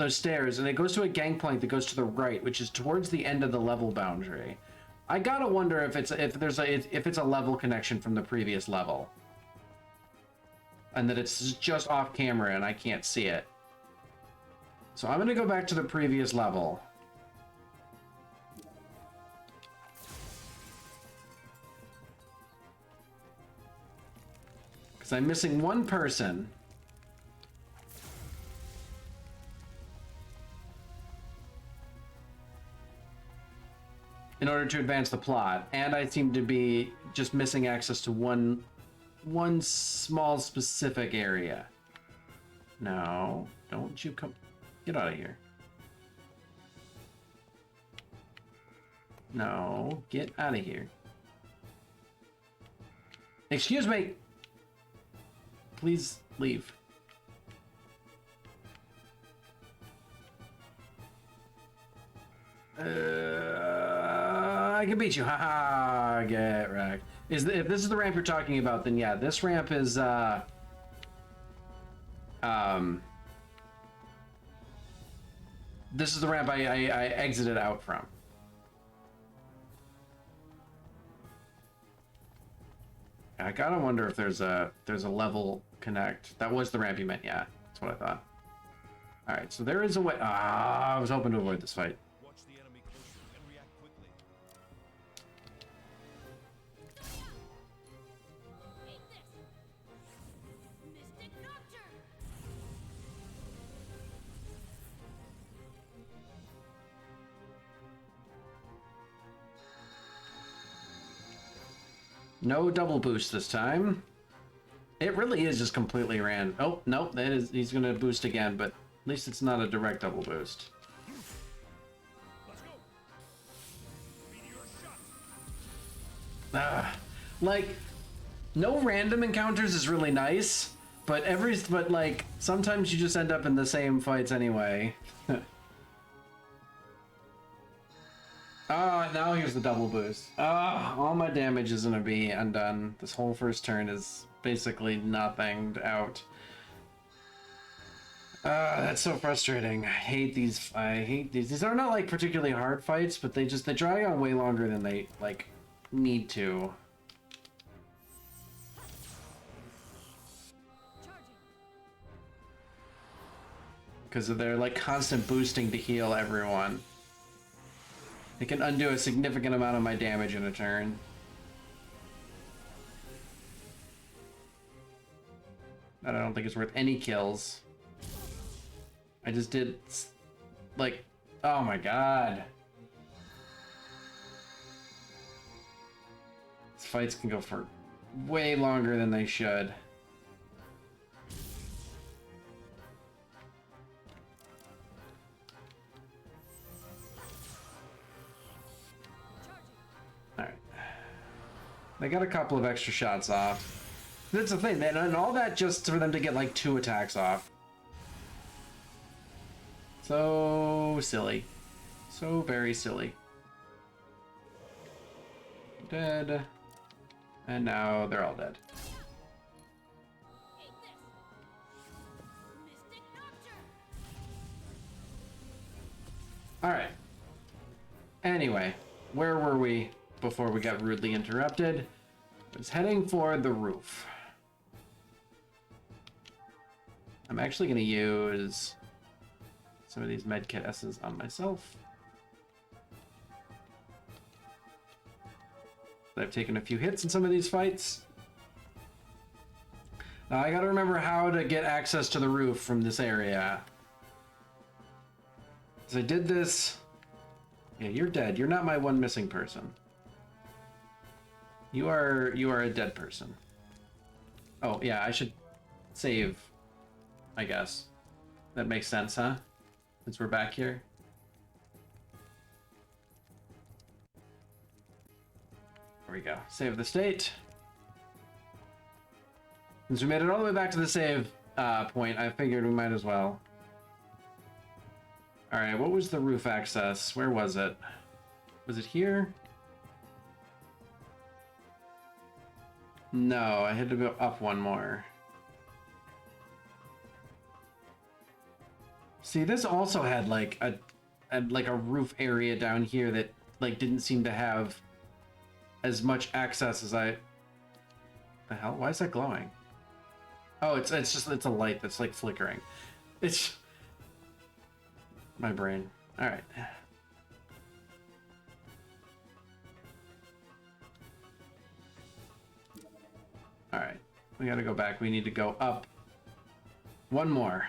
stairs, and it goes to a gangplank that goes to the right, which is towards the end of the level boundary. I gotta wonder if it's a level connection from the previous level, and that it's just off camera and I can't see it. So I'm gonna go back to the previous level. Because I'm missing one person. In order to advance the plot, and I seem to be just missing access to one small specific area. No, don't you come... Get out of here. No, get out of here. Excuse me. Please leave. I can beat you. Haha, get wrecked. If this is the ramp you're talking about, then yeah, this ramp is this is the ramp I exited out from. I gotta wonder if there's a level connect. That was the ramp you meant, yeah. That's what I thought. Alright, so there is a way. I was hoping to avoid this fight. Watch the enemy closely and react quickly. Eat this! Mystic Nocturne! No double boost this time. It really is just completely ran. Oh, nope, that is, he's gonna boost again, but at least it's not a direct double boost. Let's go. Meteor shot. Like, no random encounters is really nice, but like sometimes you just end up in the same fights anyway. Ah, now here's the double boost. Ah, all my damage is gonna be undone. This whole first turn is basically nothing out. That's so frustrating. I hate these. These are not like particularly hard fights, but they drag on way longer than they like need to. Because of their like constant boosting to heal everyone. It can undo a significant amount of my damage in a turn. That I don't think it's worth any kills. I just did, like, oh my god. These fights can go for way longer than they should. Alright. They got a couple of extra shots off. That's the thing, man, and all that just for them to get like 2 attacks off. So silly. So very silly. Dead. And now they're all dead. Eat this! Mystic Nocturne! Alright. Anyway, where were we before we got rudely interrupted? I was heading for the roof. I'm actually going to use some of these medkit S's on myself. I've taken a few hits in some of these fights. Now I gotta remember how to get access to the roof from this area. So I did this. Yeah, you're dead. You're not my one missing person. You are a dead person. Oh yeah, I should save, I guess. That makes sense, huh? Since we're back here. There we go. Save the state. Since we made it all the way back to the save point, I figured we might as well. Alright, what was the roof access? Where was it? Was it here? No, I had to go up one more. See, this also had like a roof area down here that like didn't seem to have as much access as I. The hell? Why is that glowing? Oh, it's a light that's like flickering. It's my brain. All right. All right. We got to go back. We need to go up one more.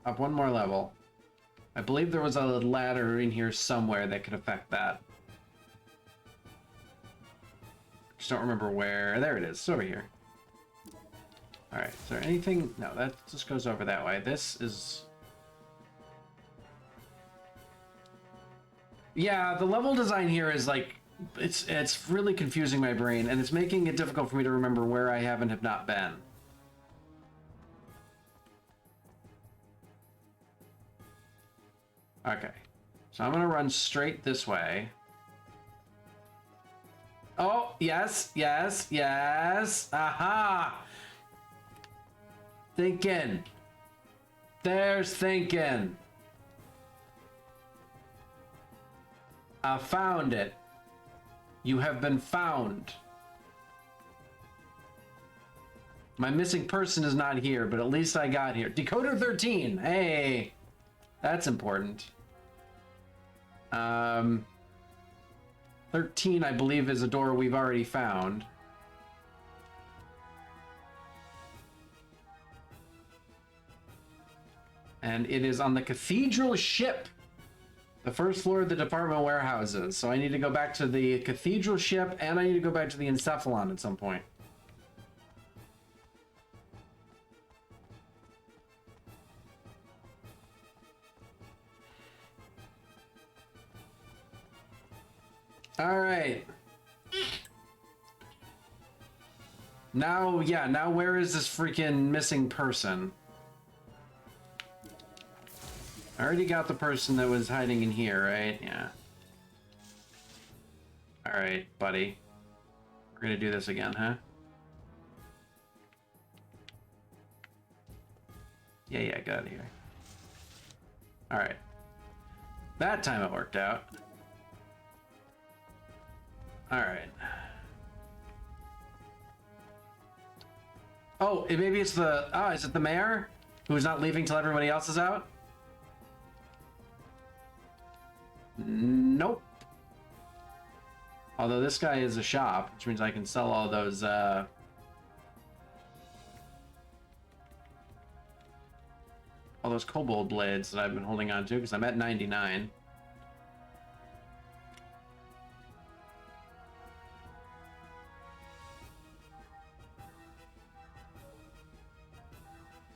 Up one more level. I believe there was a ladder in here somewhere that could affect that. Just don't remember where. There it is. It's over here. Alright, is there anything? No, that just goes over that way. This is... Yeah, the level design here is like... It's really confusing my brain, and it's making it difficult for me to remember where I have and have not been. Okay, so I'm gonna run straight this way. Oh, yes, yes, yes. Aha! Thinking. There's thinking. I found it. You have been found. My missing person is not here, but at least I got here. Decoder 13. Hey, that's important. 13, I believe, is a door we've already found. And it is on the cathedral ship. The first floor of the department warehouses. So I need to go back to the cathedral ship, and I need to go back to the Encephalon at some point. All right. Now, yeah, now where is this freaking missing person? I already got the person that was hiding in here, right? Yeah. All right, buddy. We're gonna do this again, huh? Yeah, get out of here. All right. That time it worked out. All right. Oh, maybe it's the... Ah, is it the mayor? Who's not leaving till everybody else is out? Nope. Although this guy is a shop, which means I can sell all those, all those kobold blades that I've been holding on to, because I'm at 99.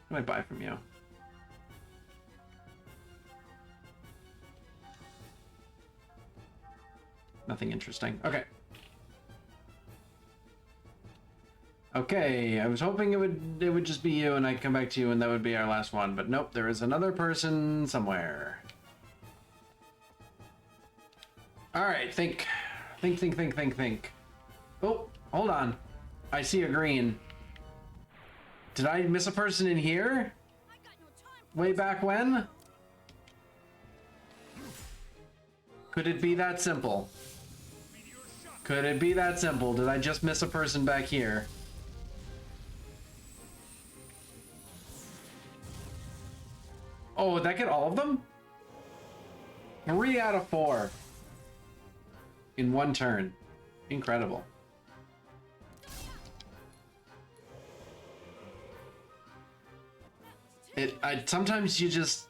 What do I buy from you? Nothing interesting. Okay. Okay, I was hoping it would just be you and I'd come back to you and that would be our last one, but nope, there is another person somewhere. Alright, think. Think. Oh, hold on. I see a green. Did I miss a person in here? I got no time for Way back when? Could it be that simple? Could it be that simple? Did I just miss a person back here? Oh, did that get all of them? 3 out of 4. In one turn. Incredible. Sometimes you just...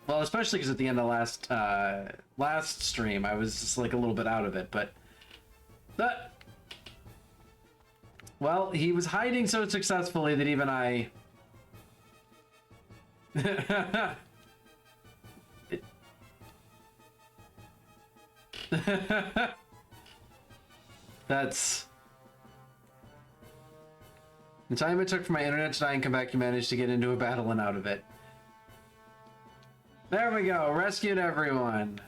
Well, especially because at the end of last stream, I was just like a little bit out of it, but... Well, he was hiding so successfully that even I That's the time it took for my internet to die and come back. You managed to get into a battle and out of it. There we go. Rescued everyone.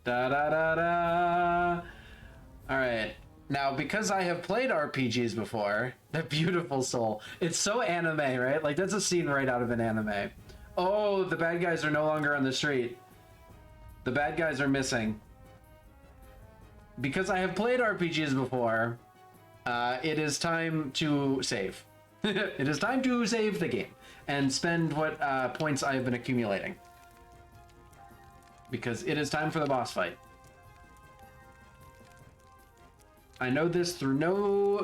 Da da da da. All right. Now, because I have played RPGs before, the beautiful soul. It's so anime, right? Like that's a scene right out of an anime. Oh, the bad guys are no longer on the street. The bad guys are missing. Because I have played RPGs before, it is time to save. It is time to save the game and spend what points I have been accumulating. Because it is time for the boss fight. I know this through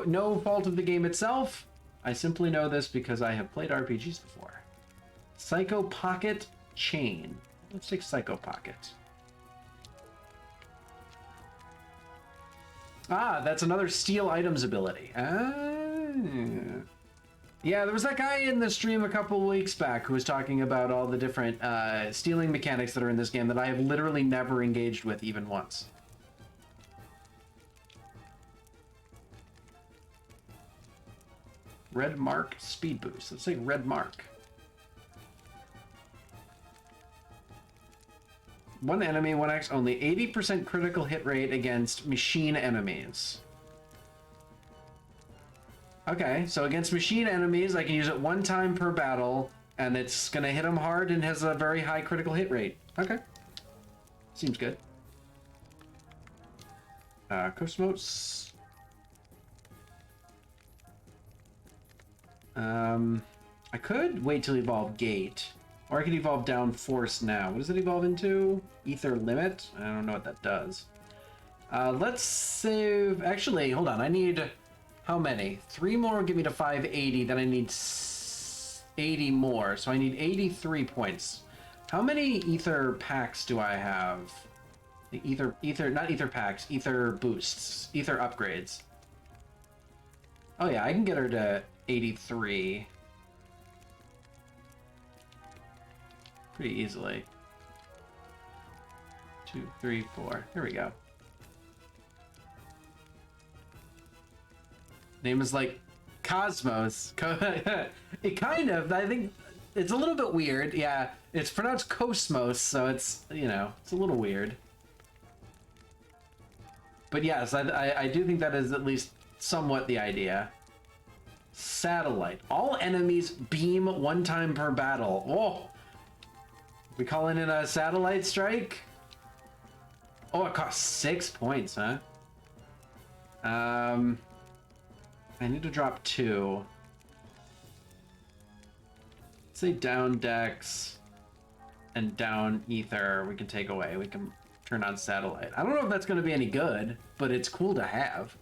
no fault of the game itself. I simply know this because I have played RPGs before. Psycho Pocket Chain. Let's take Psycho Pocket. Ah, that's another steal items ability. Ah. Yeah, there was that guy in the stream a couple weeks back who was talking about all the different stealing mechanics that are in this game that I have literally never engaged with even once. Red Mark Speed Boost. Let's say Red Mark. One enemy, 1x only. 80% critical hit rate against machine enemies. Okay, so against machine enemies, I can use it one time per battle, and it's going to hit them hard and has a very high critical hit rate. Okay. Seems good. Cosmos. I could wait till evolve Gate, or I could evolve Down Force now. What does it evolve into? Ether Limit? I don't know what that does. Let's save... Actually, hold on. I need... How many? 3 more will get me to 580. Then I need 80 more. So I need 83 points. How many Ether packs do I have? The not Ether packs, Ether boosts, Ether upgrades. Oh yeah, I can get her to 83. Pretty easily. 2, 3, 4. Here we go. Name is like Cosmos. It kind of, I think it's a little bit weird. Yeah, it's pronounced Cosmos, so it's, you know, it's a little weird. But yes, I do think that is at least somewhat the idea. Satellite. All enemies beam one time per battle. Whoa! We calling in a satellite strike? Oh, it costs 6 points, huh? I need to drop 2. Let's say down Dex and down Ether we can take away. We can turn on satellite. I don't know if that's going to be any good, but it's cool to have.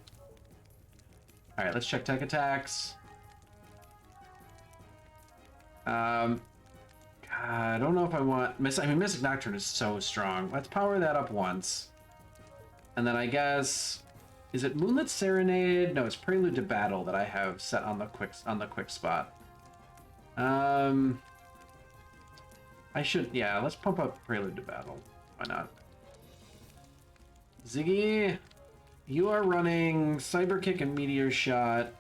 All right, let's check tech attacks. God, I don't know if I want... Mystic Nocturne is so strong. Let's power that up once. And then I guess... Is it Moonlit Serenade? No, it's Prelude to Battle that I have set on the quick spot. I should... Yeah, let's pump up Prelude to Battle. Why not? Ziggy, you are running Cyber Kick and Meteor Shot.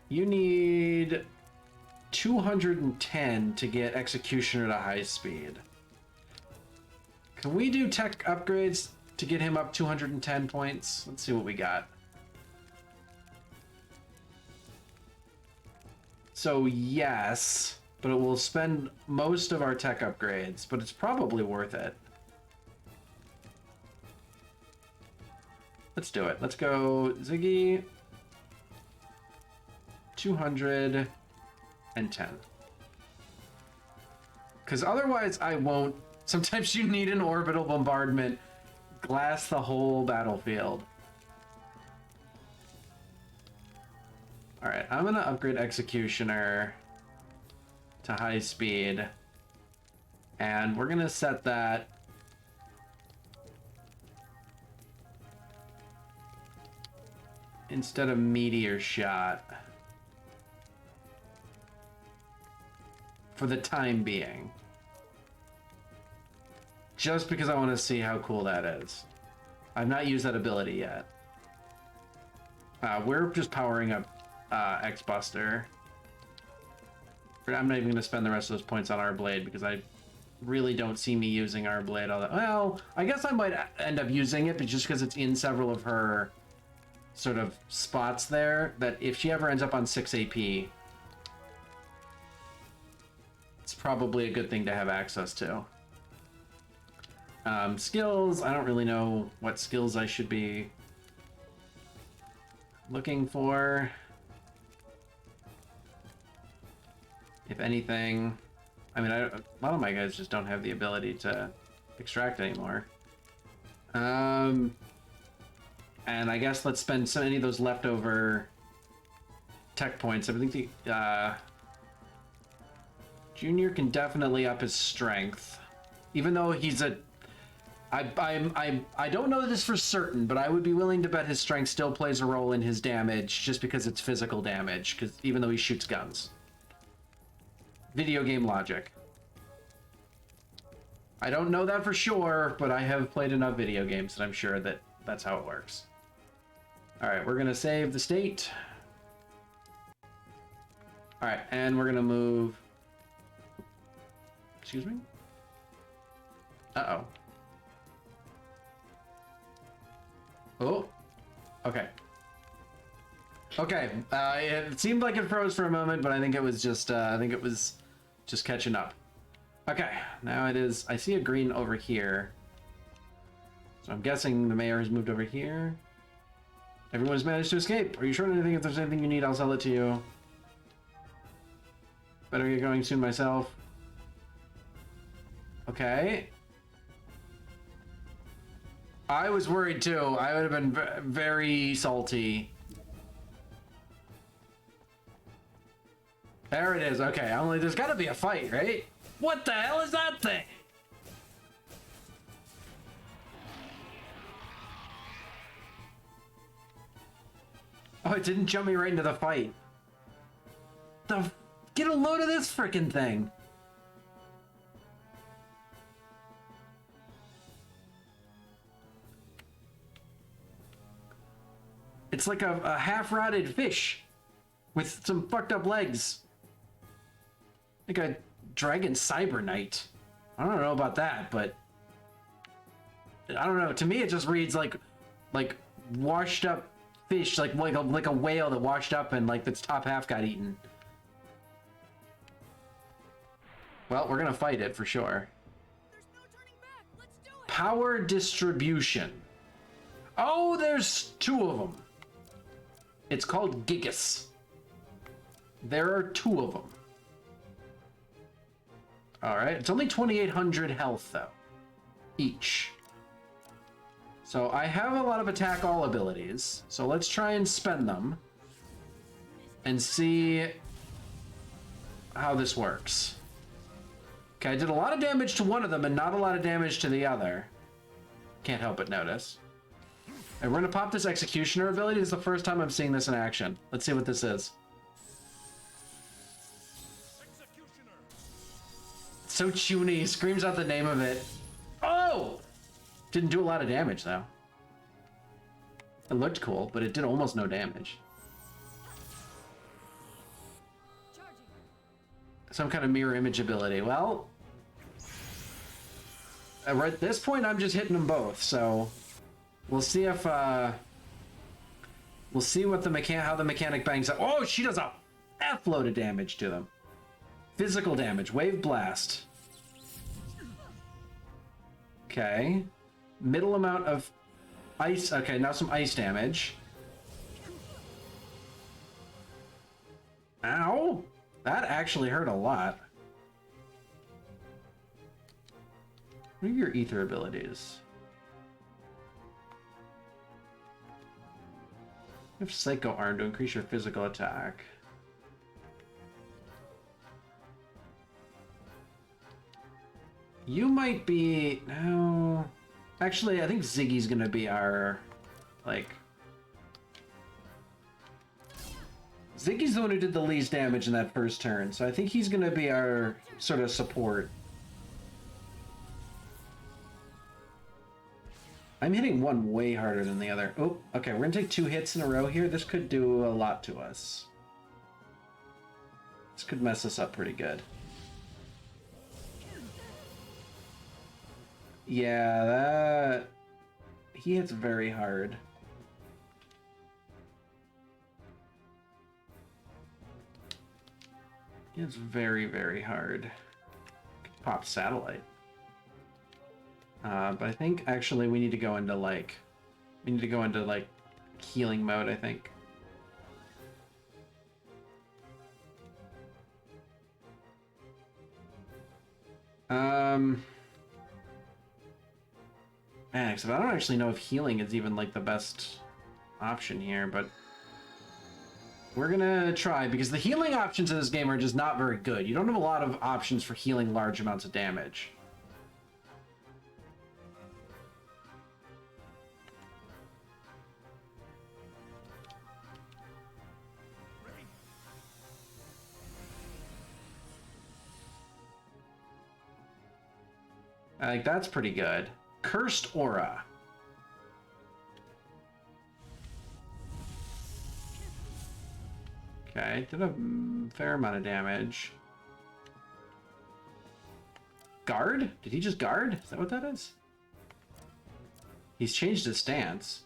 You need 210 to get Executioner to high speed. Can we do tech upgrades to get him up 210 points? Let's see what we got. So yes, but it will spend most of our tech upgrades, but it's probably worth it. Let's do it. Let's go Ziggy. 210. Because otherwise I won't. Sometimes you need an orbital bombardment. Glass the whole battlefield. Alright, I'm gonna upgrade Executioner to high speed. And we're gonna set that instead of Meteor Shot. for the time being. Just because I want to see how cool that is. I've not used that ability yet. We're just powering up X-Buster. I'm not even going to spend the rest of those points on our blade because I really don't see me using our blade all that. Well, I guess I might end up using it, but just because it's in several of her sort of spots there, that if she ever ends up on 6 AP, it's probably a good thing to have access to. Skills, I don't really know what skills I should be looking for. If anything, I mean, a lot of my guys just don't have the ability to extract anymore. And I guess let's spend so many of those leftover tech points. I think the Junior can definitely up his strength, even though he's a. I don't know this for certain, but I would be willing to bet his strength still plays a role in his damage, just because it's physical damage. Because even though he shoots guns. Video game logic. I don't know that for sure, but I have played enough video games that I'm sure that that's how it works. Alright, we're gonna save the state. Alright, and we're gonna move... Excuse me? Uh-oh. Oh. Okay. Okay, it seemed like it froze for a moment, but I think it was just catching up. Okay, now it is. I see a green over here, so I'm guessing the mayor has moved over here. Everyone's managed to escape. Are you sure of anything? If there's anything you need, I'll sell it to you. Better get going soon myself. Okay. I was worried too. I would have been very salty. There it is. Okay, I'm like, there's gotta be a fight, right? What the hell is that thing? Oh, it didn't jump me right into the fight. Get a load of this frickin' thing. It's like a half-rotted fish with some fucked up legs. Like a dragon cyber knight. I don't know about that, but I don't know. To me, it just reads like washed up fish, like a whale that washed up and like its top half got eaten. Well, we're gonna fight it for sure. There's no turning back. Let's do it. Power distribution. Oh, there's two of them. It's called Gigas. There are two of them. All right, it's only 2,800 health though, each. So I have a lot of attack all abilities. So let's try and spend them and see how this works. Okay, I did a lot of damage to one of them and not a lot of damage to the other. Can't help but notice. And we're gonna pop this Executioner ability. This is the first time I'm seeing this in action. Let's see what this is. So chuny, screams out the name of it. Oh! Didn't do a lot of damage though. It looked cool, but it did almost no damage. Charging. Some kind of mirror image ability. Well, right at this point, I'm just hitting them both. So we'll see if we'll see what how the mechanic bangs up. Oh, she does a F load of damage to them. Physical damage, wave blast. Okay. Middle amount of ice. Okay, now some ice damage. Ow! That actually hurt a lot. What are your ether abilities? You have Psycho Arm to increase your physical attack. You might be... No... Actually, I think Ziggy's gonna be our... Like... Ziggy's the one who did the least damage in that first turn, so I think he's gonna be our sort of support. I'm hitting one way harder than the other. Oh, okay, we're gonna take 2 hits in a row here. This could do a lot to us. This could mess us up pretty good. Yeah, that... He hits very hard. He hits very, very hard. Pop satellite. But I think actually we need to go into like... We need to go into like healing mode, I think. Man, except I don't actually know if healing is even like the best option here, but we're gonna try because the healing options in this game are just not very good. You don't have a lot of options for healing large amounts of damage. Like, that's pretty good. Cursed Aura. Okay, did a fair amount of damage. Guard? Did he just guard? Is that what that is? He's changed his stance.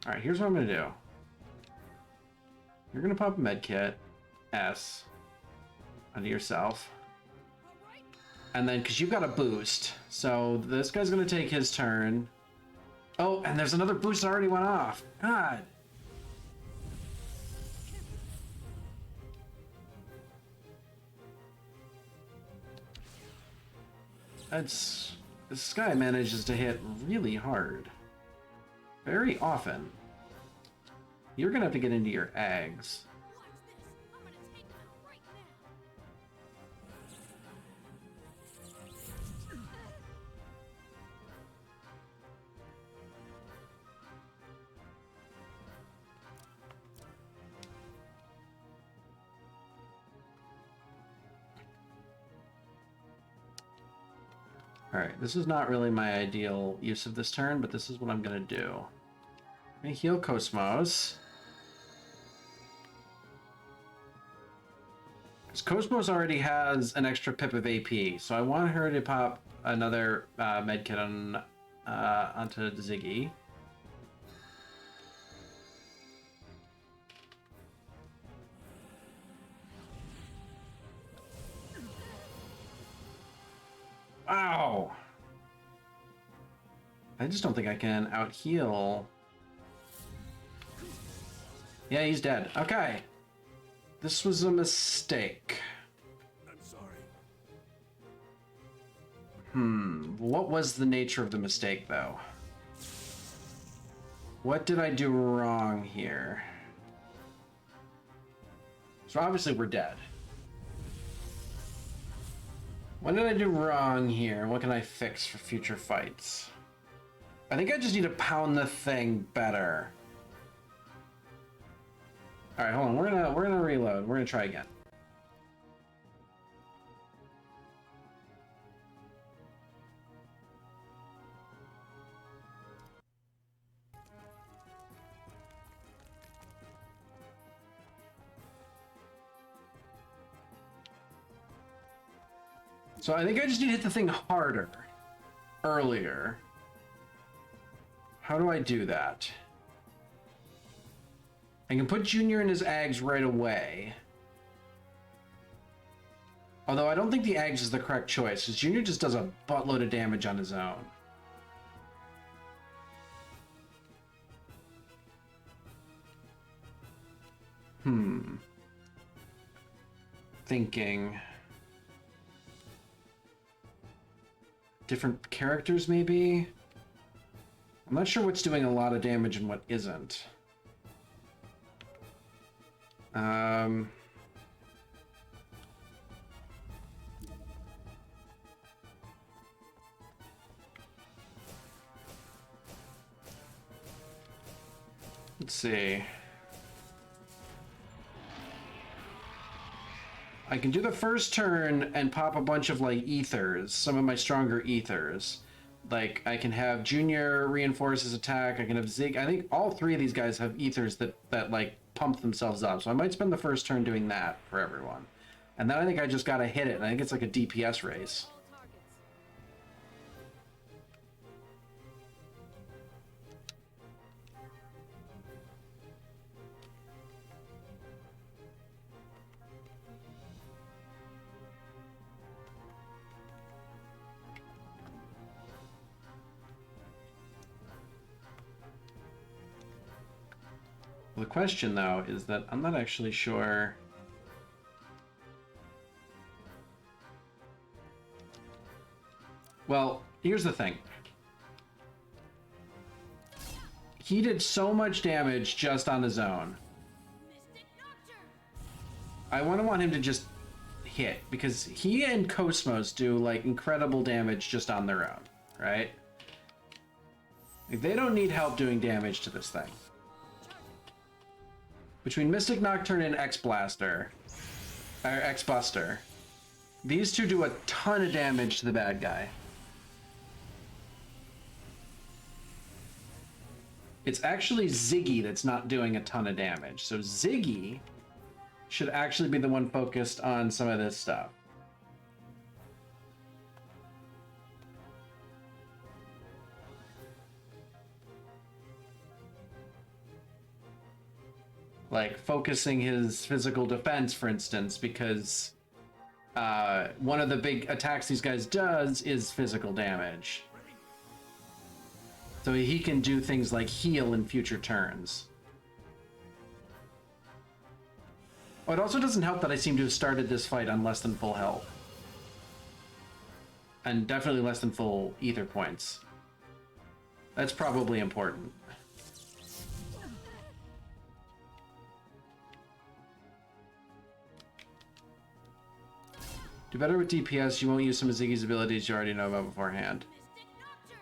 Alright, here's what I'm gonna do. You're gonna pop a med kit. S. Onto yourself. And then, because you've got a boost, so this guy's gonna take his turn. Oh, and there's another boost that already went off. God. That's... This guy manages to hit really hard. Very often. You're gonna have to get into your eggs. Watch this. I'm gonna take him out right Alright, this is not really my ideal use of this turn, but this is what I'm gonna do. I'm gonna heal Cosmos. Because Cosmos already has an extra pip of AP, so I want her to pop another medkit on, onto Ziggy. Wow! I just don't think I can out-heal. Yeah, he's dead. Okay. This was a mistake. I'm sorry. What was the nature of the mistake, though? What did I do wrong here? So obviously we're dead. What did I do wrong here? What can I fix for future fights? I think I just need to pound the thing better. All right, hold on. We're gonna reload. We're gonna try again. So I think I just need to hit the thing harder, earlier. How do I do that? I can put Junior in his Ags right away. Although I don't think the Ags is the correct choice, because Junior just does a buttload of damage on his own. Thinking. Different characters, maybe? I'm not sure what's doing a lot of damage and what isn't. Let's see. I can do the first turn and pop a bunch of like ethers, some of my stronger ethers. Like I can have Junior reinforce his attack. I can have Zig. I think all three of these guys have ethers that like pump themselves up. So I might spend the first turn doing that for everyone. And then I think I just gotta hit it. And I think it's like a DPS race. All targets. The question though is that I'm not actually sure. Well, here's the thing. He did so much damage just on his own. Mystic Nocturne. I want him to just hit because he and Cosmos do like incredible damage just on their own, right? Like, they don't need help doing damage to this thing. Between Mystic Nocturne and X-Blaster, or X-Buster, these two do a ton of damage to the bad guy. It's actually Ziggy that's not doing a ton of damage. So Ziggy should actually be the one focused on some of this stuff. Like focusing his physical defense, for instance, because one of the big attacks these guys does is physical damage. So he can do things like heal in future turns. Oh, it also doesn't help that I seem to have started this fight on less than full health. And definitely less than full ether points. That's probably important. Do better with DPS, you won't use some of Ziggy's abilities you already know about beforehand. Mystic Nocturne.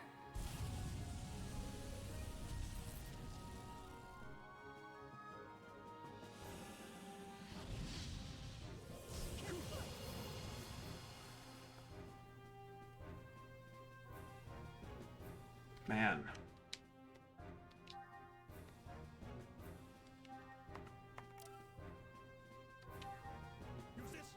Man. Use this.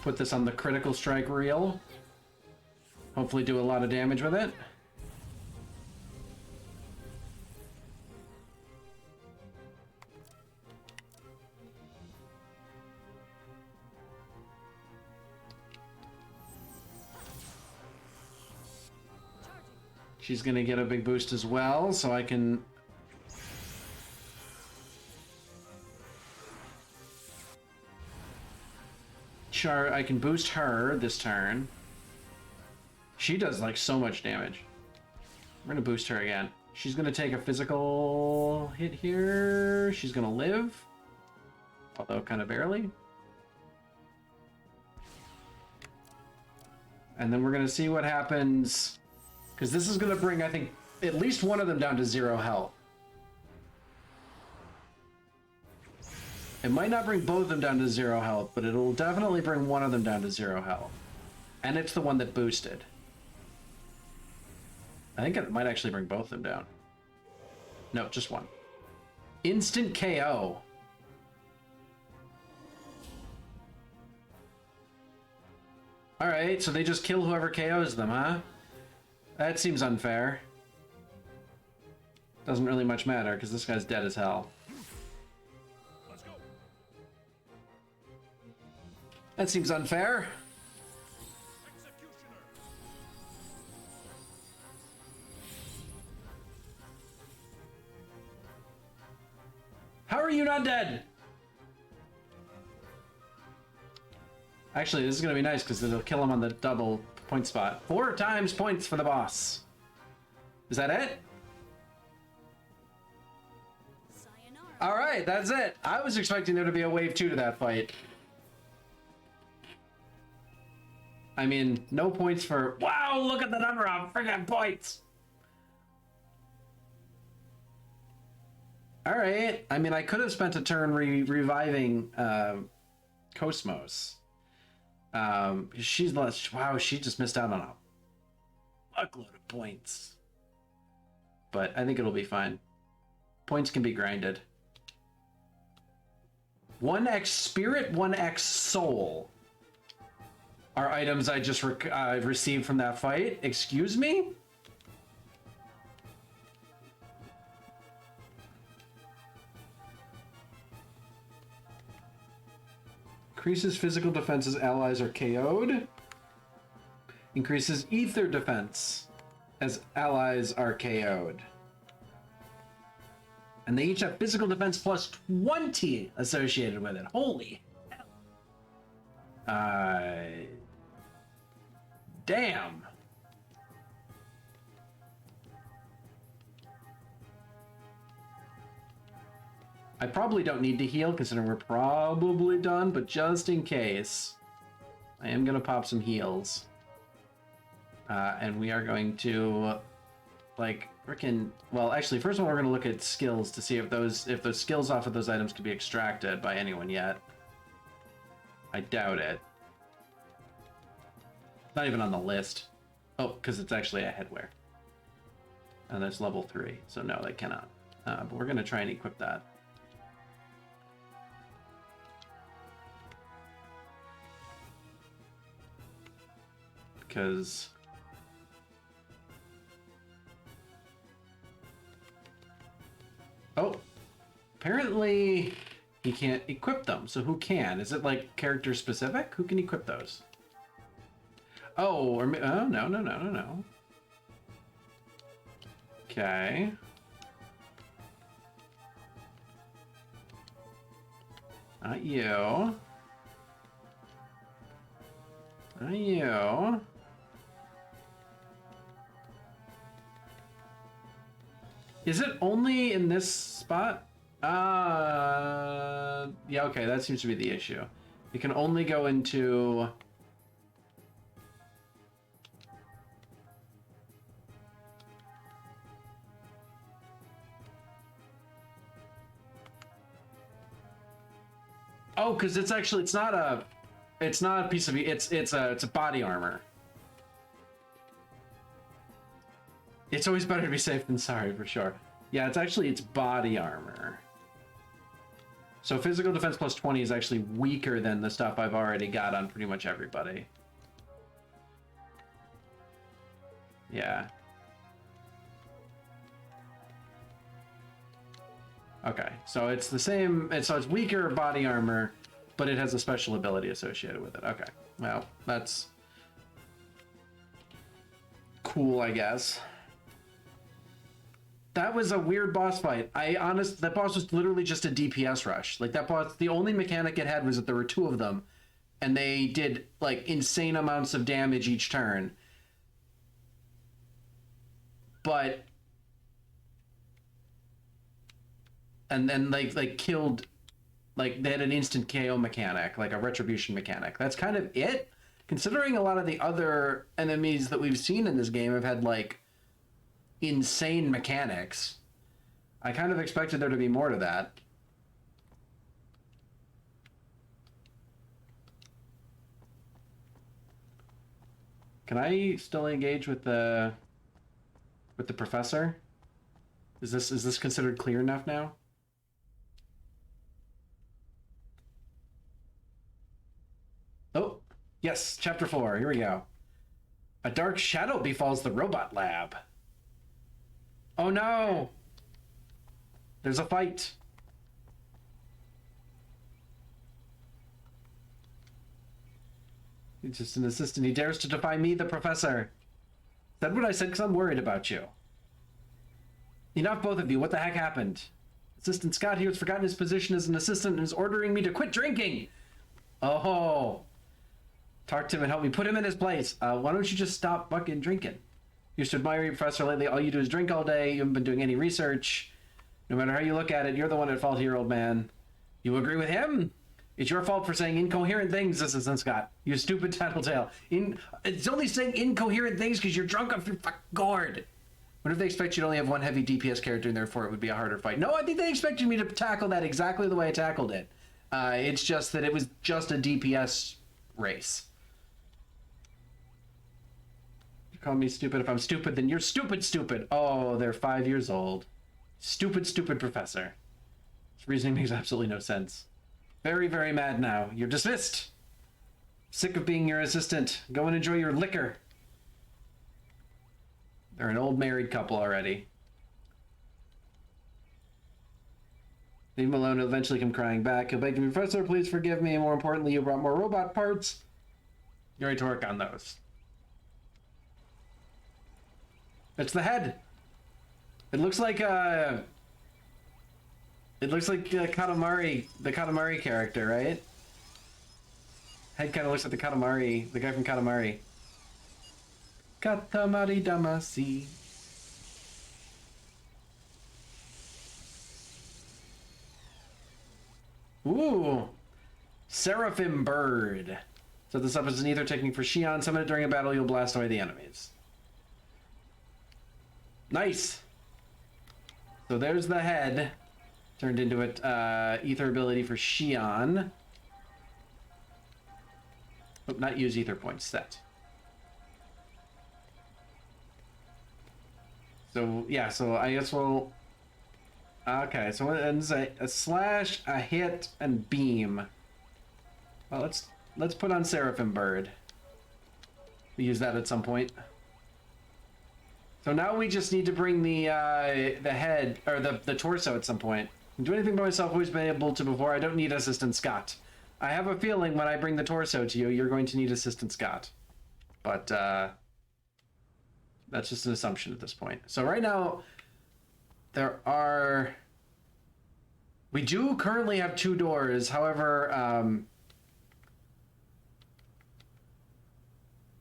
Put this on the critical strike reel. Hopefully do a lot of damage with it. She's gonna get a big boost as well, so I can... I can boost her this turn. She does like so much damage. We're gonna boost her again. She's gonna take a physical hit here. She's gonna live. Although kind of barely. And then we're gonna see what happens. Because this is gonna bring, I think, at least one of them down to 0 health. It might not bring both of them down to 0 health, but it'll definitely bring one of them down to 0 health. And it's the one that boosted. I think it might actually bring both of them down. No, just one. Instant KO. Alright, so they just kill whoever KOs them, huh? That seems unfair. Doesn't really much matter, because this guy's dead as hell. Let's go. That seems unfair. Executioner. How are you not dead? Actually, this is going to be nice because it'll kill him on the double point spot. 4 times points for the boss. Is that it? Sayonara. All right, that's it. I was expecting there to be a wave 2 to that fight. I mean, no points for... Wow, look at the number of friggin' points! Alright, I mean, I could have spent a turn reviving Cosmos. She's lost... Wow, she just missed out on a fuckload of points. But I think it'll be fine. Points can be grinded. 1x Spirit, 1x Soul are items I just received from that fight. Excuse me? Increases physical defense as allies are KO'd. Increases ether defense as allies are KO'd. And they each have physical defense plus 20 associated with it. Holy hell. Damn. I probably don't need to heal considering we're probably done, but just in case, I am going to pop some heals. And we are going to, like, frickin'... Well, actually, first of all, we're going to look at skills to see if those skills off of those items can be extracted by anyone yet. I doubt it. Not even on the list. Oh, because it's actually a headwear. And that's level 3, so no, they cannot. But we're going to try and equip that. Because... Oh, apparently he can't equip them. So who can? Is it like character specific? Who can equip those? Oh, or oh no. Okay. Not you. Not you. Is it only in this spot? Yeah, okay, that seems to be the issue. You can only go into... Oh, because it's actually, it's not a piece of, it's a body armor. It's always better to be safe than sorry, for sure. Yeah, it's body armor. So physical defense plus 20 is actually weaker than the stuff I've already got on pretty much everybody. Yeah. Okay, so it's the same, so it's weaker body armor, but it has a special ability associated with it. Okay, well, that's cool, I guess. That was a weird boss fight. That boss was literally just a DPS rush. Like, that boss, the only mechanic it had was that there were 2 of them, and they did, like, insane amounts of damage each turn. But... And then, like killed... Like, they had an instant KO mechanic, like a retribution mechanic. That's kind of it. Considering a lot of the other enemies that we've seen in this game have had, like, insane mechanics, I kind of expected there to be more to that. Can I still engage with the professor? Is this considered clear enough now? Oh, yes, chapter 4, here we go. A dark shadow befalls the robot lab. Oh no! There's a fight. He's just an assistant. He dares to defy me, the professor. Said what I said because I'm worried about you. Enough, both of you. What the heck happened? Assistant Scott here has forgotten his position as an assistant and is ordering me to quit drinking. Oh. Talk to him and help me put him in his place. Why don't you just stop fucking drinking? Used to admire you, Professor. Lately, all you do is drink all day. You haven't been doing any research. No matter how you look at it, you're the one at fault here, old man. You agree with him? It's your fault for saying incoherent things, Assistant Scott. You stupid tattletale. It's only saying incoherent things because you're drunk off your fucking gourd. What if they expect you to only have one heavy DPS character and therefore it would be a harder fight? No, I think they expected me to tackle that exactly the way I tackled it. It's just that it was just a DPS race. You call me stupid. If I'm stupid, then you're stupid. Oh, they're 5 years old. Stupid professor. This reasoning makes absolutely no sense. Very, very mad now. You're dismissed. Sick of being your assistant. Go and enjoy your liquor. They're an old married couple already. Leave him alone. He'll eventually come crying back. He'll beg me, Professor, please forgive me. And more importantly, you brought more robot parts. You're ready to work on those. It's the head. It looks like Katamari, the Katamari character, right? Head kind of looks like the Katamari, the guy from Katamari. Katamari Damacy. Ooh, Seraphim Bird. Set this up as an ether technique for Shion. Summon it during a battle, you'll blast away the enemies. Nice. So there's the head. Turned into it, ether ability for Shion. Oh, not use ether points, set. So, yeah, so I guess we'll... Okay, so it's a slash, a hit, and beam. Well, let's put on Seraphim Bird. We use that at some point. So now we just need to bring the head, or the torso at some point. Do anything by myself, always been able to before. I don't need Assistant Scott. I have a feeling when I bring the torso to you, you're going to need Assistant Scott. But, that's just an assumption at this point. So right now, we do currently have 2 doors. However,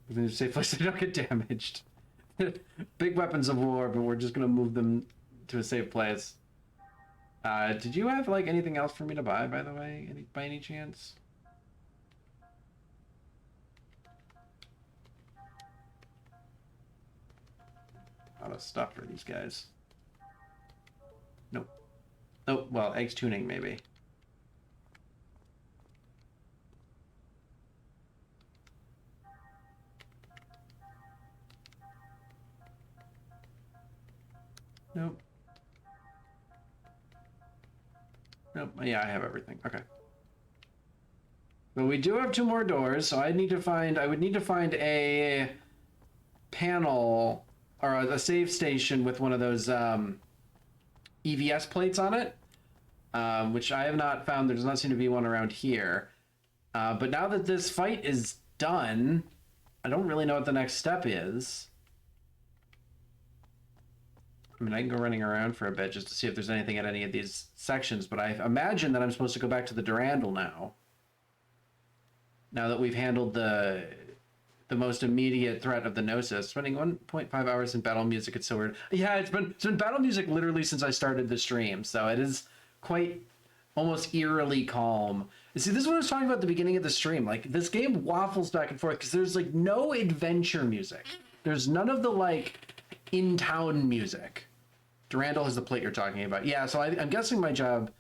we're going to safe place so they don't get damaged. Big weapons of war, but we're just going to move them to a safe place. Did you have, like, anything else for me to buy, by the way? By any chance? A lot of stuff for these guys. Nope. Oh, well, eggs tuning, maybe. Nope. Nope. Yeah, I have everything. Okay. But we do have 2 more doors, so I would need to find a panel or a save station with one of those EVS plates on it, which I have not found. There does not seem to be one around here. But now that this fight is done, I don't really know what the next step is. I mean, I can go running around for a bit just to see if there's anything at any of these sections, but I imagine that I'm supposed to go back to the Durandal now. Now that we've handled the most immediate threat of the Gnosis. Spending 1.5 hours in battle music, it's so weird. Yeah, it's been battle music literally since I started the stream, so it is quite almost eerily calm. And see, this is what I was talking about at the beginning of the stream. Like, this game waffles back and forth because there's, like, no adventure music. There's none of the, like, in-town music. Durandal has the plate you're talking about. Yeah, so I'm guessing my job...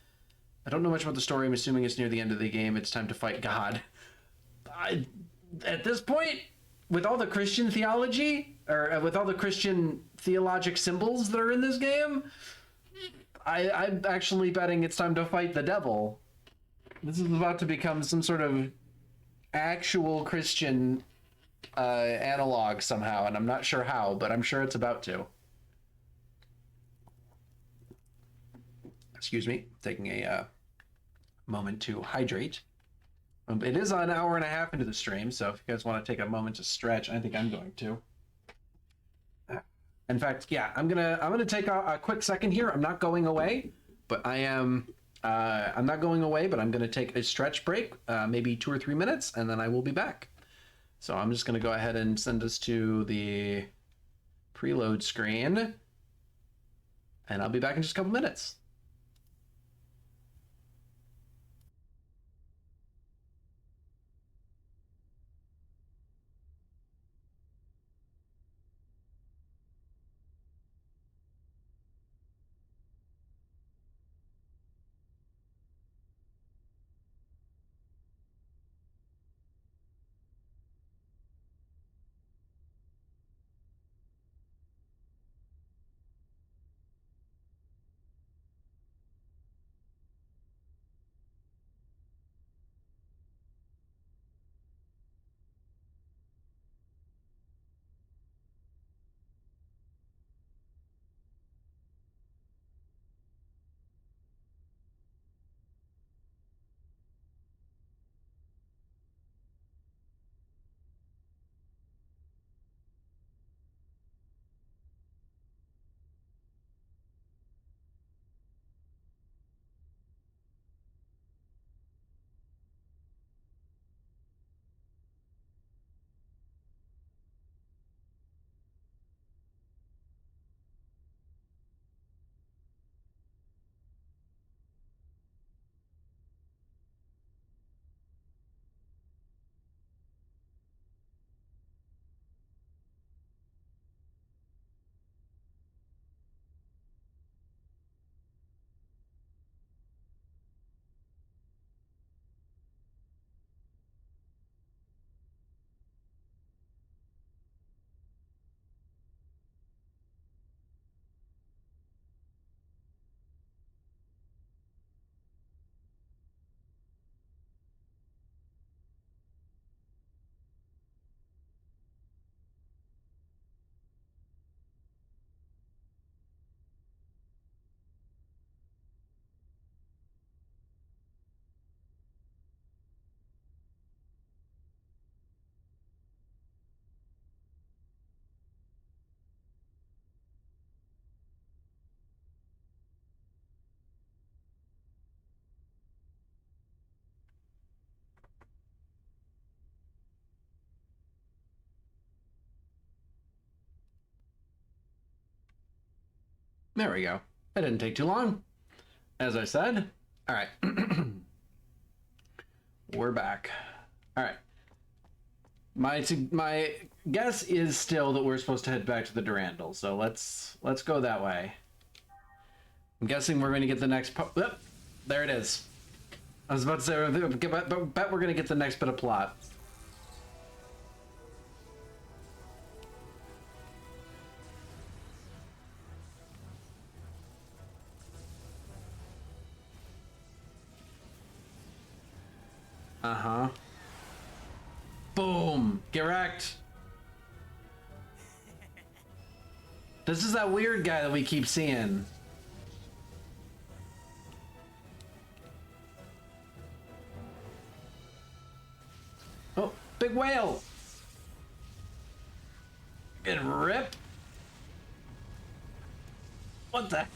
I don't know much about the story. I'm assuming it's near the end of the game. It's time to fight God. At this point, with all the Christian theology, or with all the Christian theologic symbols that are in this game, I'm actually betting it's time to fight the devil. This is about to become some sort of actual Christian analog somehow, and I'm not sure how, but I'm sure it's about to. Excuse me, taking a moment to hydrate. It is an hour and a half into the stream, so if you guys want to take a moment to stretch, I think I'm going to. In fact, yeah, I'm gonna take a quick second here. I'm not going away, but I'm not going away, but I'm gonna take a stretch break, maybe 2 or 3 minutes, and then I will be back. So I'm just gonna go ahead and send us to the preload screen, and I'll be back in just a couple minutes. There we go. That didn't take too long. As I said. All right. We're back. All right. My guess is still that we're supposed to head back to the Durandal. So let's go that way. I'm guessing we're going to get the next... Yep, there it is. I was about to say, bet we're going to get the next bit of plot. Uh-huh. Boom! Get wrecked! This is that weird guy that we keep seeing. Oh, big whale! Get ripped! What the?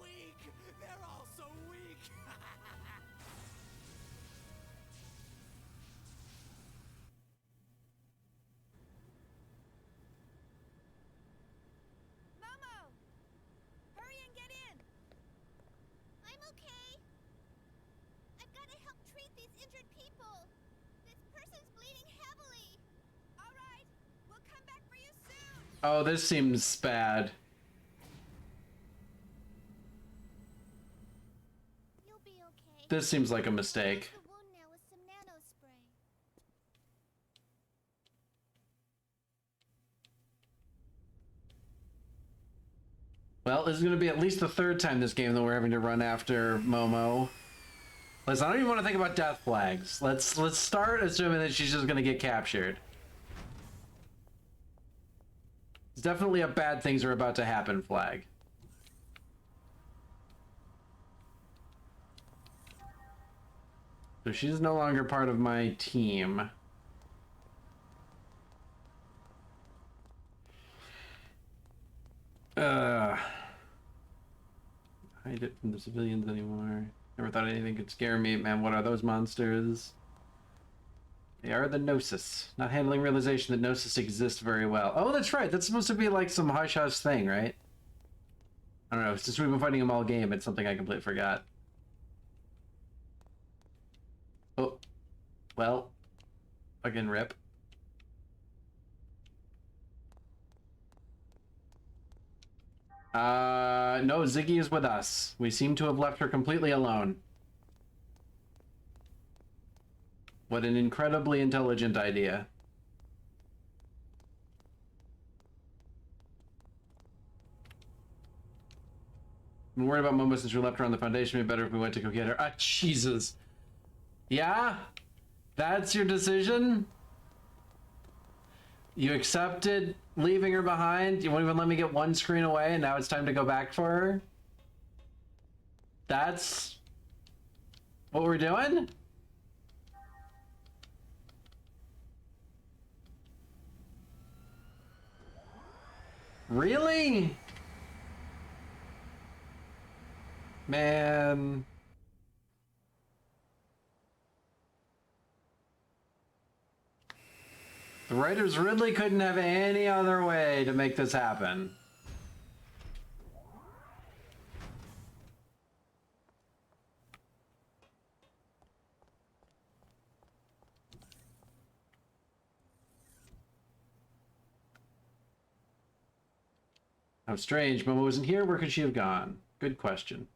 Weak! They're all so weak! Momo! Hurry and get in! I'm okay. I've got to help treat these injured people. This person's bleeding heavily. All right, we'll come back for you soon. Oh, this seems bad. You'll be okay. This seems like a mistake. The wound now with some nano spray. Well, this is going to be at least the third time this game that we're having to run after Momo. Listen, I don't even want to think about death flags. Let's start assuming that she's just going to get captured. It's definitely a bad things are about to happen flag. So she's no longer part of my team. Hide it from the civilians anymore. Never thought anything could scare me. Man, what are those monsters? They are the Gnosis. Not handling realization that Gnosis exists very well. Oh, that's right. That's supposed to be like some hush-hush thing, right? I don't know. Since we've been fighting them all game, it's something I completely forgot. Oh. Well. Fucking rip. No, Ziggy is with us. We seem to have left her completely alone. What an incredibly intelligent idea. I'm worried about Momo since we left her on the Foundation. It'd be better if we went to go get her. Ah, Jesus. Yeah? That's your decision? You accepted leaving her behind? You won't even let me get one screen away and now it's time to go back for her? That's what we're doing? Really? Man. The writers really couldn't have any other way to make this happen. How strange. Momo wasn't here. Where could she have gone? Good question.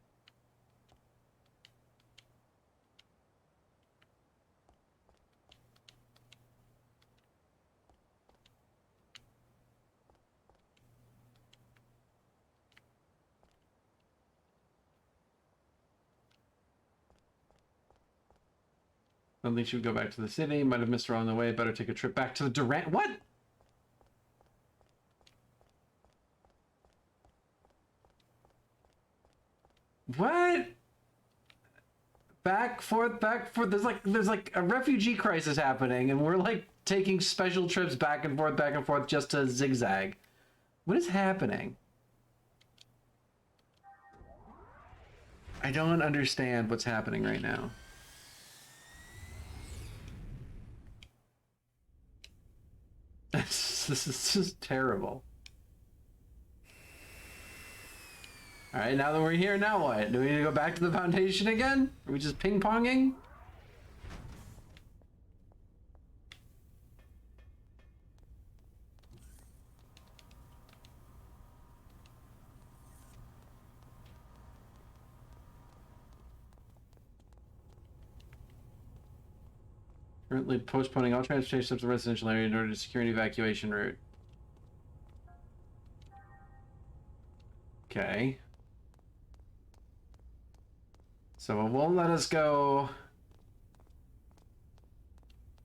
I don't think she would go back to the city. Might have missed her on the way. Better take a trip back to the Durant. What? What? Back, forth, back, forth. There's like a refugee crisis happening, and we're like taking special trips back and forth just to zigzag. What is happening? I don't understand what's happening right now. This is just terrible. All right, now that we're here, now what? Do we need to go back to the foundation again? Are we just ping-ponging? Currently postponing all transportation to the residential area in order to secure an evacuation route. Okay. So it won't let us go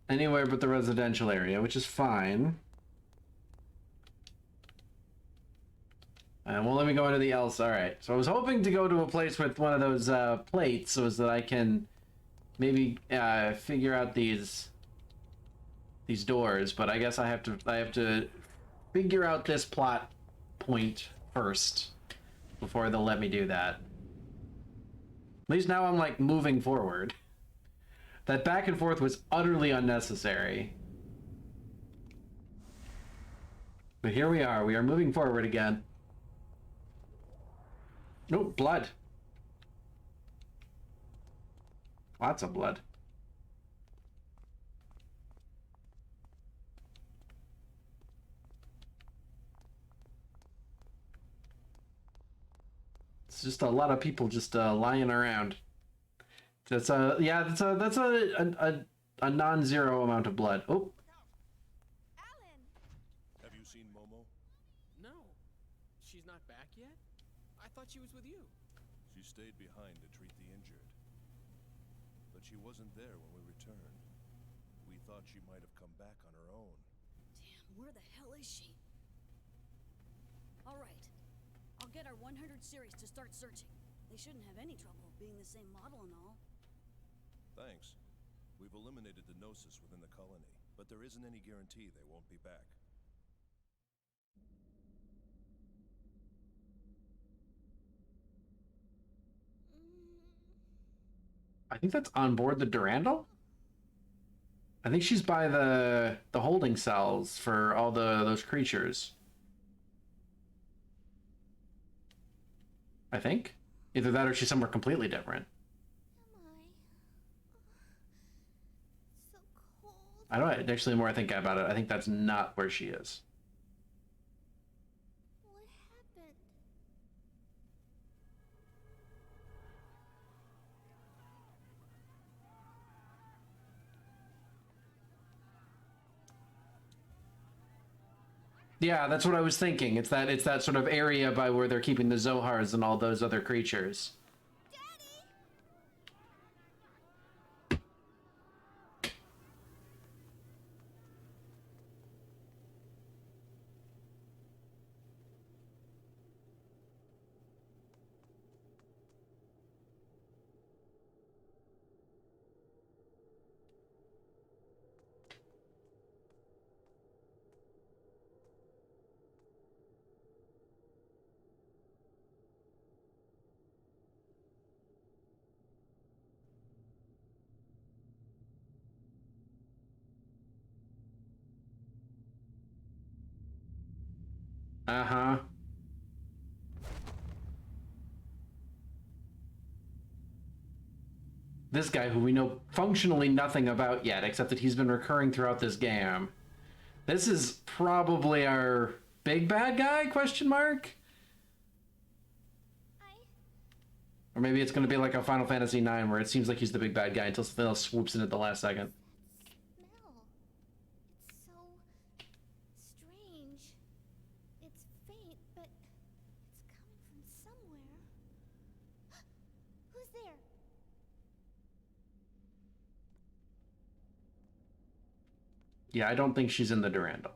anywhere but the residential area, which is fine. And won't let me go into the else. All right. So I was hoping to go to a place with one of those plates so that I can maybe figure out these doors, but I guess I have to figure out this plot point first before they'll let me do that. At least now I'm like moving forward. That back and forth was utterly unnecessary. But here we are moving forward again. Nope, blood. Lots of blood. It's just a lot of people just lying around. That's a non-zero amount of blood. Oh, Alan! Have you seen Momo? No. She's not back yet? I thought she was with you. She stayed behind to treat the injured. But she wasn't there when we returned. We thought she might have come back on her own. Damn, where the hell is she? All right. I'll get our 100 series to start searching. They shouldn't have any trouble being the same model and all. Thanks. We've eliminated the Gnosis within the colony, but there isn't any guarantee they won't be back. I think that's on board the Durandal. I think she's by the holding cells for all those creatures. I think either that or she's somewhere completely different. Am I? So cold. I don't actually. The more I think about it, I think that's not where she is. What happened? Yeah, that's what I was thinking. It's that sort of area by where they're keeping the Zohars and all those other creatures. Daddy! Uh-huh. This guy who we know functionally nothing about yet, except that he's been recurring throughout this game. This is probably our big bad guy, question mark? Or maybe it's going to be like a Final Fantasy IX where it seems like he's the big bad guy until something else swoops in at the last second. Smell. It's so strange. It's faint, but it's coming from somewhere. Who's there? Yeah, I don't think she's in the Durandal.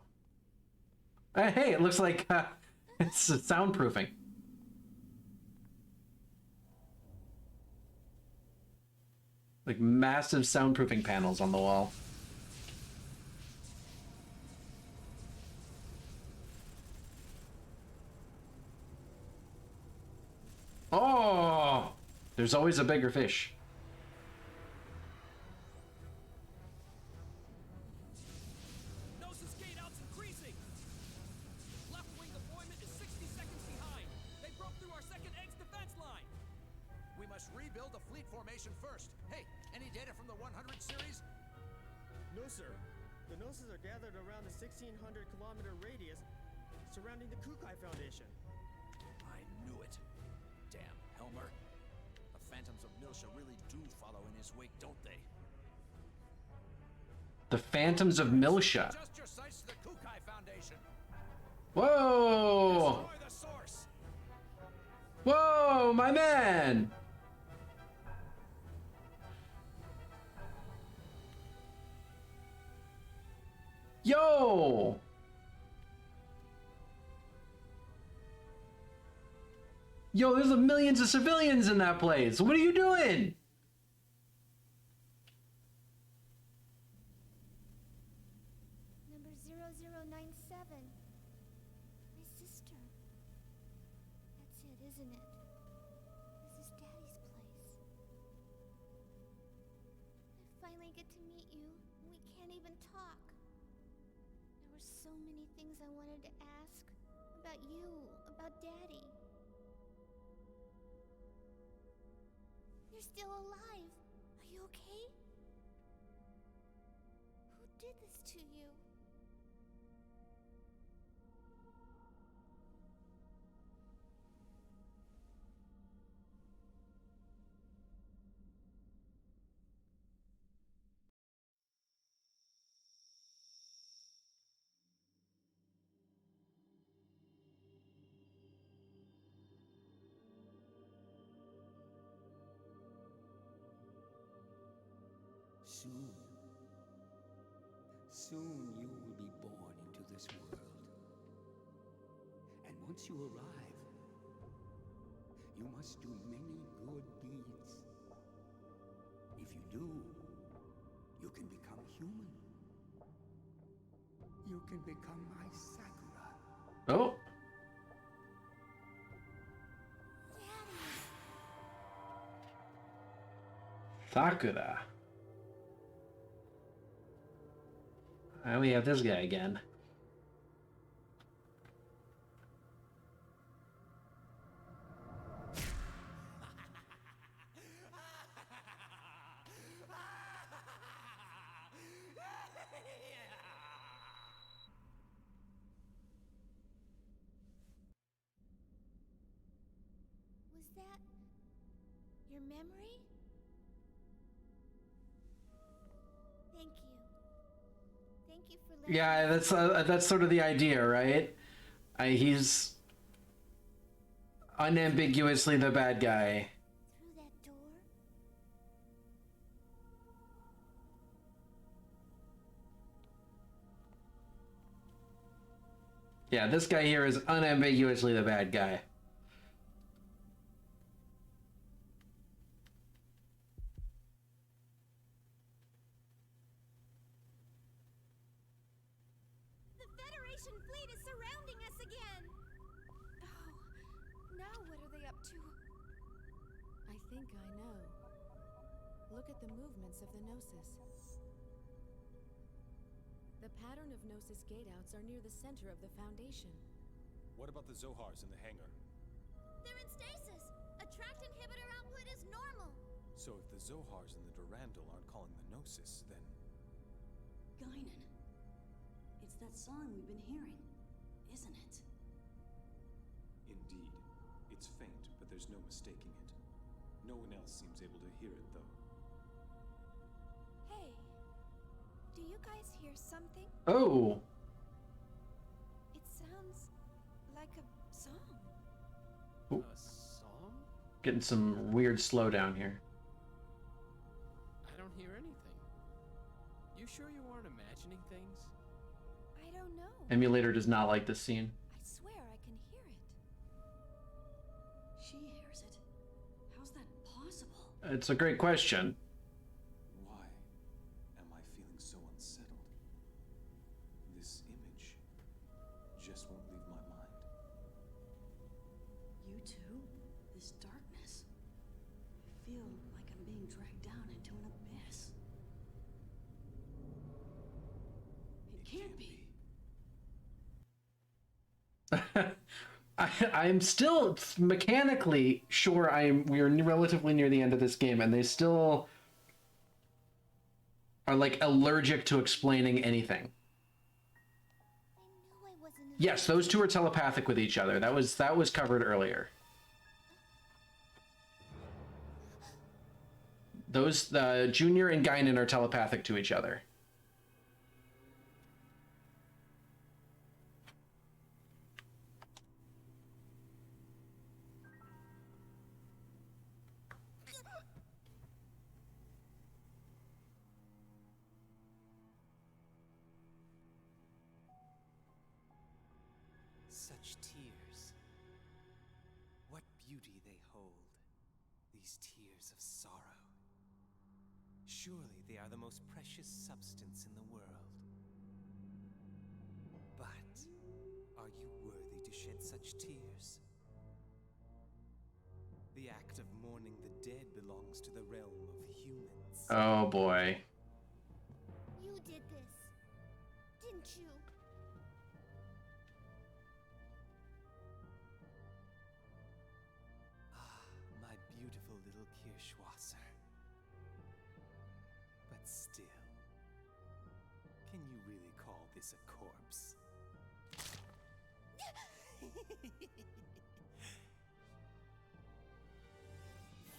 Hey, it looks like it's soundproofing. Like massive soundproofing panels on the wall. Oh! There's always a bigger fish. Gnosis gate out's increasing! Left wing deployment is 60 seconds behind. They broke through our second egg's must rebuild the fleet formation first. Hey, any data from the 100 series? No, sir. The Gnosis are gathered around the 1,600-kilometer radius surrounding the Kukai Foundation. I knew it. Damn, Helmer. The Phantoms of Milsha really do follow in his wake, don't they? The Phantoms of Milsha. Adjust your sights to the Kukai Foundation. Whoa! Destroy the source. Whoa, my man! Yo! Yo, there's millions of civilians in that place. What are you doing? Number 0097. My sister. That's it, isn't it? This is Daddy's place. I finally get to meet you. We can't even talk. There were so many things I wanted to ask. About you, about Daddy. You're still alive. Are you okay? Who did this to you? Soon you will be born into this world. And once you arrive, you must do many good deeds. If you do, you can become human. You can become my Sakura. Oh. Sakura. And we have this guy again. Was that your memory? Thank you. Thank you for letting Yeah, that's sort of the idea, right? He's unambiguously the bad guy. through that door. Yeah, this guy here is unambiguously the bad guy. The Federation fleet is surrounding us again. Oh, now what are they up to? I think I know. Look at the movements of the Gnosis. The pattern of Gnosis gate-outs are near the center of the Foundation. What about the Zohars in the hangar? They're in stasis. Attract inhibitor output is normal. So if the Zohars and the Durandal aren't calling the Gnosis, then... Guinan. It's that song we've been hearing, isn't it? Indeed. It's faint, but there's no mistaking it. No one else seems able to hear it, though. Hey, do you guys hear something? Oh, It sounds like a song. A song? getting some weird slowdown here. I don't hear anything. You sure you aren't imagining things? I don't know. Emulator does not like this scene. I swear I can hear it. She hears it. How's that possible? It's a great question. Why am I feeling so unsettled? This image just won't leave my mind. You too? This darkness. I feel like I'm being dragged down into an abyss. It can't be. I'm still mechanically sure we are relatively near the end of this game, and they still are like allergic to explaining anything. I knew I wasn't. Yes, those two are telepathic with each other. That was covered earlier. Those Junior and Guinan are telepathic to each other. Such tears. What beauty they hold, these tears of sorrow. Surely they are the most precious substance in the world. But are you worthy to shed such tears? The act of mourning the dead belongs to the realm of humans. Oh boy. You did this, didn't you? Ah, my beautiful little Kirschwasser. But still, can you really call this a corpse?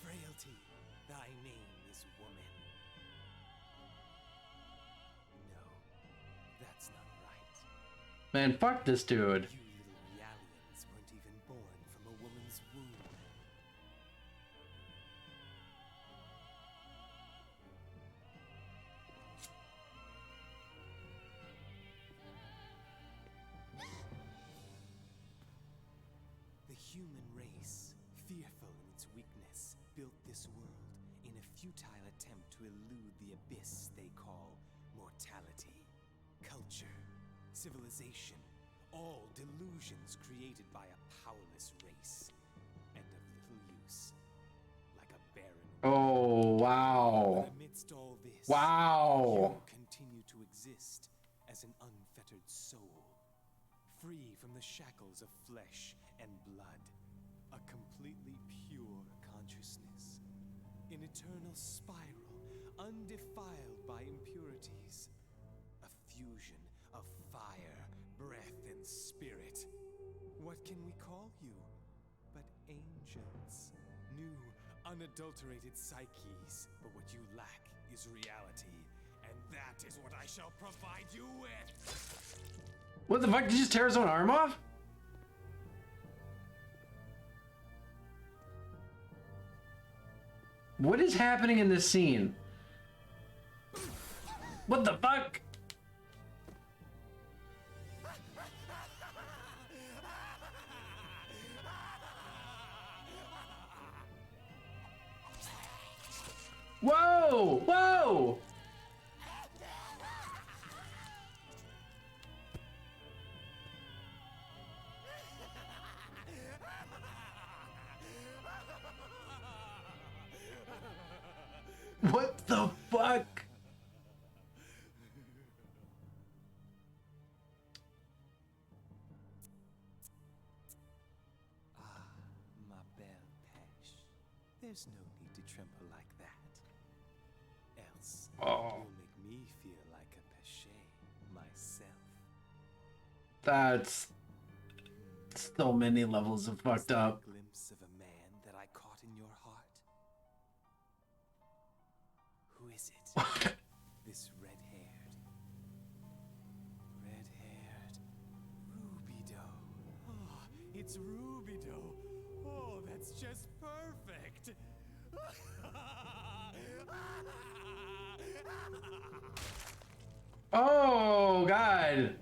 Frailty, thy name is woman. No, that's not right. Man, fuck this dude. You little Realians weren't even born from a woman's womb. The human race, fearful in its weakness, built this world in a futile attempt to elude the abyss they call mortality. Culture, civilization, all delusions created by a powerless race, and of little use, like a barren. Oh, wow. But amidst all this, Wow. you continue to exist as an unfettered soul, free from the shackles of flesh and blood, a completely pure consciousness, an eternal spiral, undefiled by impurities, a fusion of fire, breath, and spirit. What can we call you but angels? New, unadulterated psyches, but what you lack is reality, and that is what I shall provide you with! What the fuck? Did he just tear his own arm off? What is happening in this scene? What the fuck? Whoa! Whoa! What the fuck? Ah, ma belle pêche. There's no need to tremble like that. Else, Oh. you'll make me feel like a pêche myself. That's so many levels of fucked Is that up. a glimpse of a man that I caught in your heart? Who is it? This red-haired, Rubido. Oh, it's Rubido. Oh, that's just perfect. Oh, God.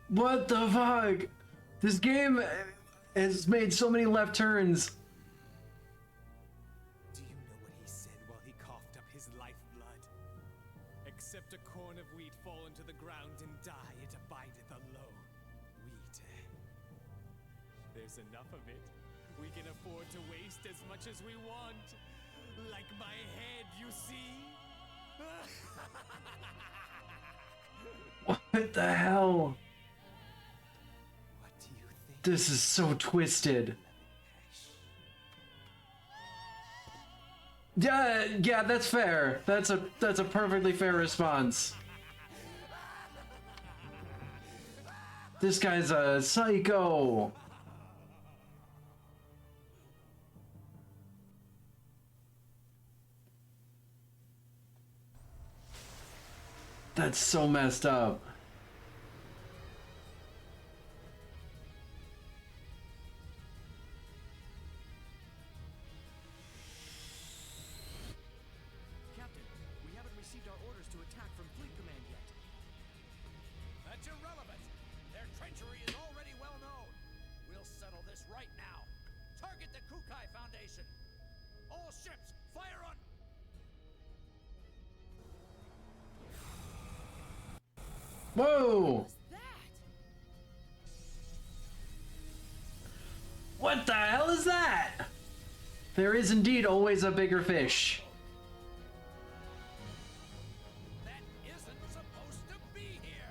What the fuck? This game has made so many left turns. Do you know what he said while he coughed up his lifeblood? Except a corn of wheat fall into the ground and die, it abideth alone. Wheat. There's enough of it. We can afford to waste as much as we want. Like my head, you see? What? What the hell? What do you think? This is so twisted. Yeah, that's fair. That's a perfectly fair response. This guy's a psycho. That's so messed up. Captain, we haven't received our orders to attack from Fleet Command yet. That's irrelevant. Their treachery is already well known. We'll settle this right now. Target the Kukai Foundation. All ships, fire on... Whoa! What's that? What the hell is that? There is indeed always a bigger fish. That isn't supposed to be here.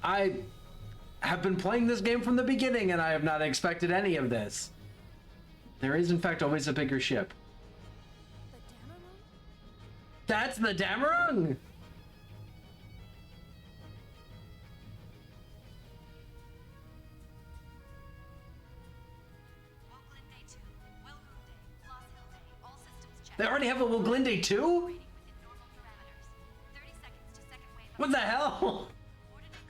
I have been playing this game from the beginning and I have not expected any of this. There is in fact always a bigger ship. The Damarung? That's the Damarung! They already have a Woglinde too? What the hell?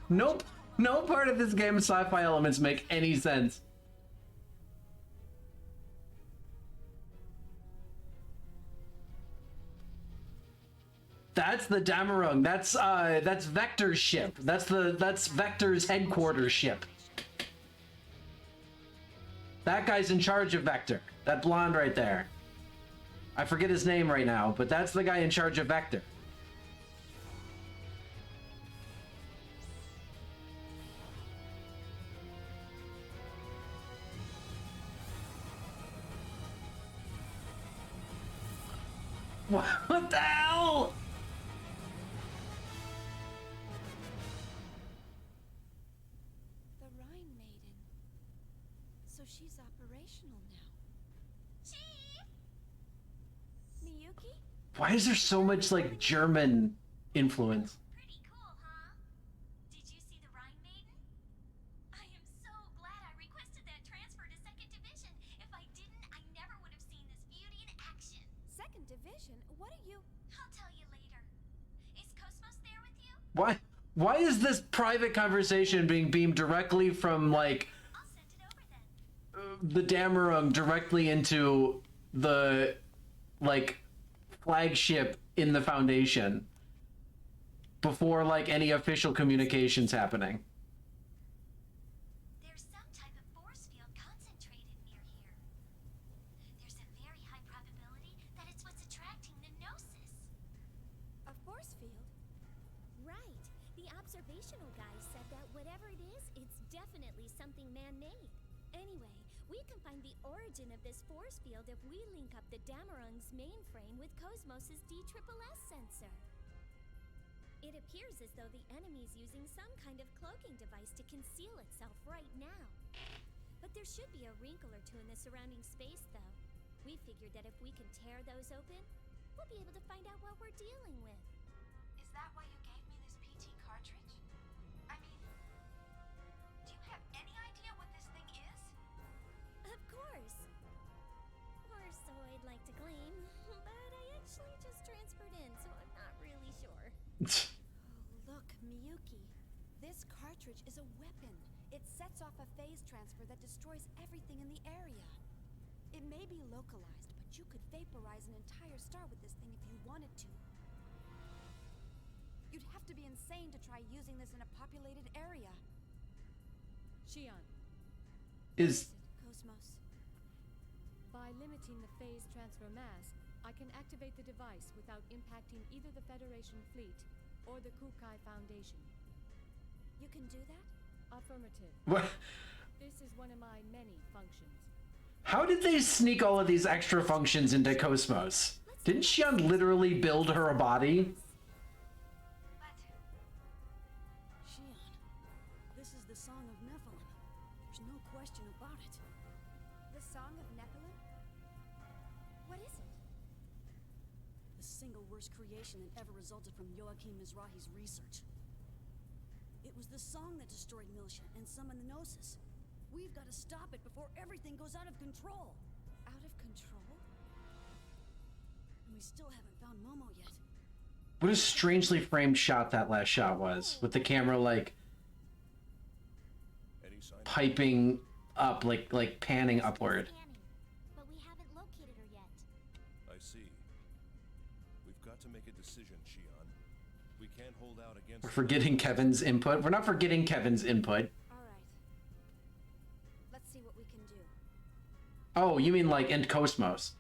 Nope. No part of this game's sci-fi elements make any sense. That's the Damarung. That's Vector's ship. That's Vector's headquarters ship. That guy's in charge of Vector. That blonde right there. I forget his name right now, but that's the guy in charge of Vector. What the hell? The Rhine Maiden. So she's operational now. Chief! Miyuki? Why is there so much like German influence? Pretty cool, huh? Did you see the Rhine Maiden? I am so glad I requested that transfer to 2nd Division. If I didn't, I never would have seen this beauty in action. 2nd Division? What are you... I'll tell you later. Is Cosmos there with you? Why is this private conversation being beamed directly from like I'll send it over then. the Damarung directly into the like flagship in the Foundation before like any official communications happening? There's some type of force field concentrated near here. There's a very high probability that it's what's attracting the Gnosis. A force field? Right. The observational guys said that whatever it is, it's definitely something man-made. Anyway, we can find the origin of this force field if we link up the Damarung's mainframe with Cosmos's DSSS sensor. It appears as though the enemy's using some kind of cloaking device to conceal itself right now. But there should be a wrinkle or two in the surrounding space, though. We figured that if we can tear those open, we'll be able to find out what we're dealing with. Is that why you gave me this PT cartridge? I mean, do you have any idea what this thing is? Of course. Or so I'd like to claim. But I actually just transferred in, so I'm not really sure. Oh, look, Miyuki. This cartridge is a weapon. It sets off a phase transfer that destroys everything in the area. It may be localized, but you could vaporize an entire star with this thing if you wanted to. You'd have to be insane to try using this in a populated area. Xian, Is Cosmos. by limiting the phase transfer mass, I can activate the device without impacting either the Federation fleet or the Kukai Foundation. You can do that? Affirmative. what? This is one of my many functions. How did they sneak all of these extra functions into Cosmos? Didn't Xion literally build her a body? Xion, this is the Song of Nephilim. There's no question about it. The Song of Nephilim? What is it? The single worst creation that ever resulted from Joachim Mizrahi's research. It was the song that destroyed Milsha and summoned the Gnosis. We've got to stop it before everything goes out of control. Out of control? And we still haven't found Momo yet. What a strangely framed shot that last shot was, with the camera like piping up, like panning upward. But we haven't located her yet. I see. We've got to make a decision, Xion. We can't hold out against. We're forgetting Kevin's input. We're not forgetting Kevin's input. Let's see what we can do. Oh, you mean like in Cosmos?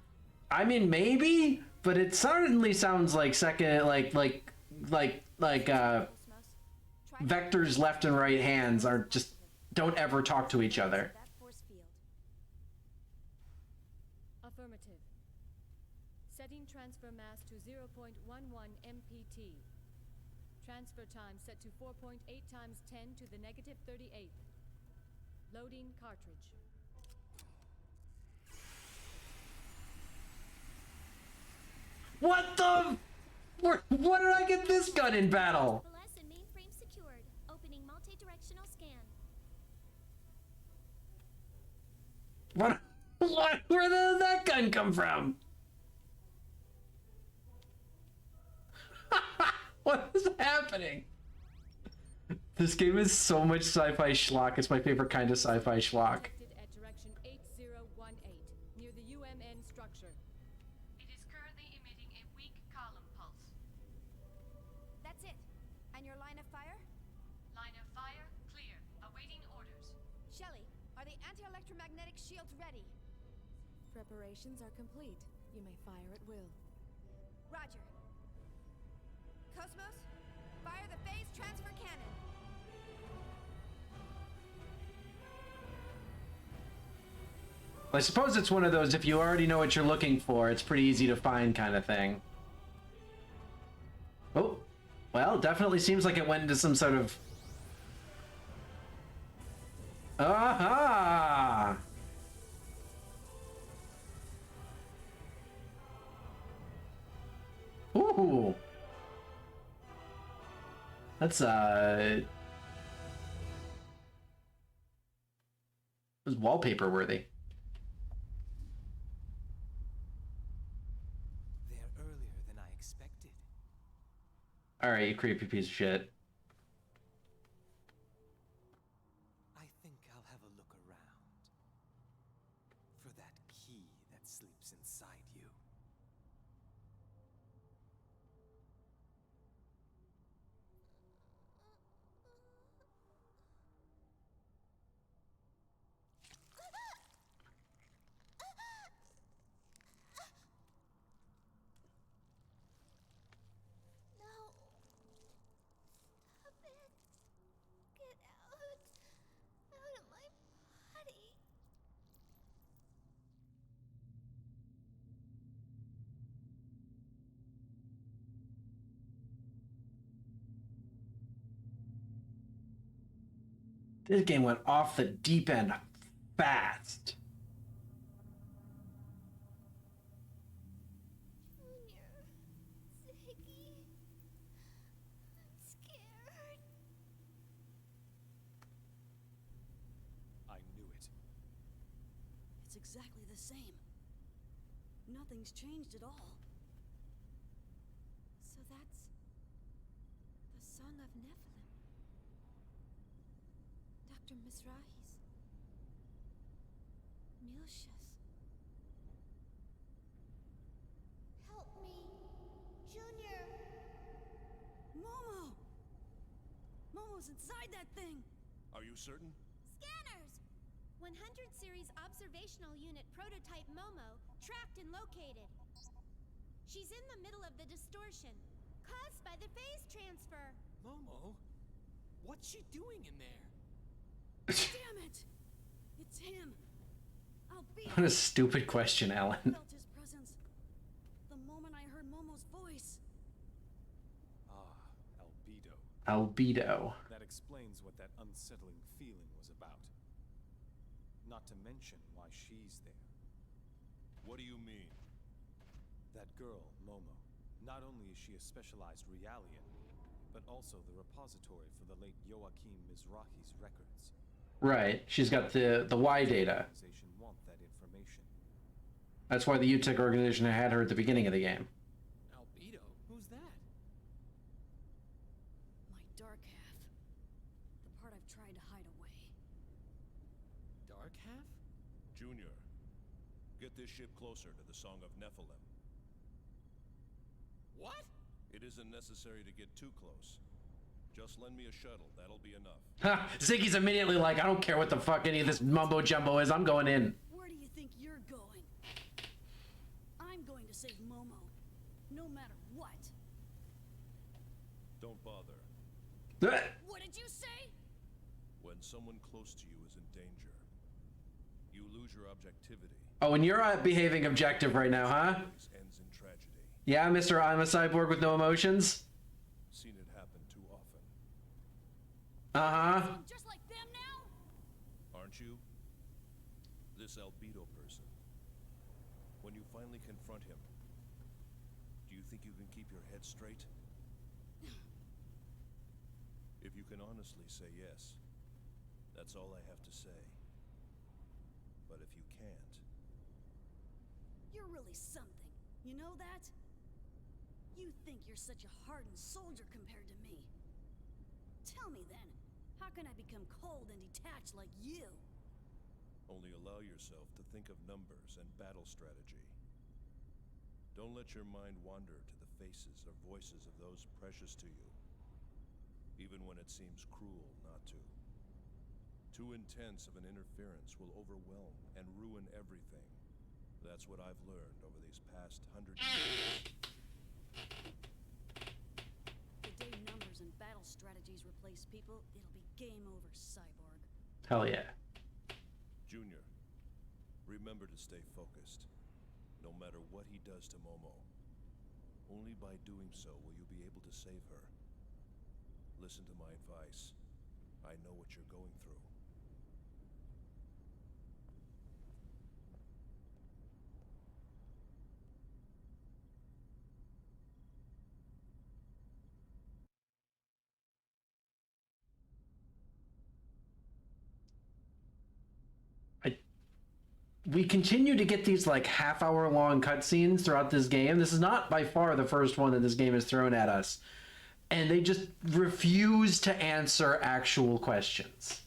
I mean maybe, but it certainly sounds like Vector's left and right hands are just don't ever talk to each other. That force field. Affirmative. Setting transfer mass to 0.11 MPT. Transfer time set to 4.8 times 10 to the negative 38th. Loading cartridge. What the? What did I get this gun in battle? Lesson mainframe secured. Opening multi-directional scan. What? Where did that gun come from? What is happening? This game is so much sci-fi schlock. It's my favorite kind of sci-fi schlock. At direction 8018, near the UMN structure. It is currently emitting a weak column pulse. That's it. And your line of fire? Line of fire clear. Awaiting orders. Shelley, are the anti-electromagnetic shields ready? Preparations are complete. You may fire at will. Roger. Cosmos, fire the phase transfer cannon. I suppose it's one of those, if you already know what you're looking for, it's pretty easy to find kind of thing. Oh, well, definitely seems like it went into some sort of... Aha! Ooh! That's, it was wallpaper worthy. They're earlier than I expected. Alright, you creepy piece of shit. I think I'll have a look around for that key that sleeps inside you. No. Stop it. Get out. Out of my body. This game went off the deep end fast. Junior. Ziggy. I'm scared. I knew it. It's exactly the same. Nothing's changed at all. So that's the Song of Nephilim. Dr. Mizrahi's. Milsha's. Help me. Junior. Momo! Momo's inside that thing! Are you certain? Scanners! 100 series observational unit prototype Momo tracked and located. She's in the middle of the distortion, caused by the phase transfer. Momo? What's she doing in there? Damn it! It's him! Albedo! What a stupid question, I Alan. felt his presence the moment I heard Momo's voice. Ah, albedo. Albedo. That explains what that unsettling feeling was about. Not to mention why she's there. What do you mean? That girl, Momo, not only is she a specialized Realian, but also the repository for the late Joachim Mizrahi's records. Right. She's got the Y data. Organization want that information. That's why the UTech organization had her at the beginning of the game. Albedo? Who's that? My dark half. The part I've tried to hide away. Dark half? Junior, get this ship closer to the Song of Nephilim. What? It isn't necessary to get too close. Just lend me a shuttle, that'll be enough. Ha! Ziggy's immediately like, I don't care what the fuck any of this mumbo jumbo is, I'm going in. Where do you think you're going? I'm going to save Momo, no matter what. Don't bother. What did you say? When someone close to you is in danger, you lose your objectivity. Oh, and you're behaving objective right now, huh? Always ends in tragedy. Yeah, Mr. I'm a cyborg with no emotions? Seen it happen too often. Uh-huh. I'm just like them now? Aren't you? This albedo person. When you finally confront him, do you think you can keep your head straight? If you can honestly say yes, that's all I have to say. But if you can't... You're really something. You know that? You think you're such a hardened soldier compared to me. Tell me then, how can I become cold and detached like you? Only allow yourself to think of numbers and battle strategy. Don't let your mind wander to the faces or voices of those precious to you, even when it seems cruel not to. Too intense of an interference will overwhelm and ruin everything. That's what I've learned over these past 100 years. The day numbers and battle strategies replace people, it'll be game over, cyborg. Hell yeah. Junior, remember to stay focused, no matter what he does to Momo. Only by doing so will you be able to save her. Listen to my advice. I know what you're going through. We continue to get these like half-hour long cutscenes throughout this game. This is not by far the first one that this game has thrown at us. And they just refuse to answer actual questions.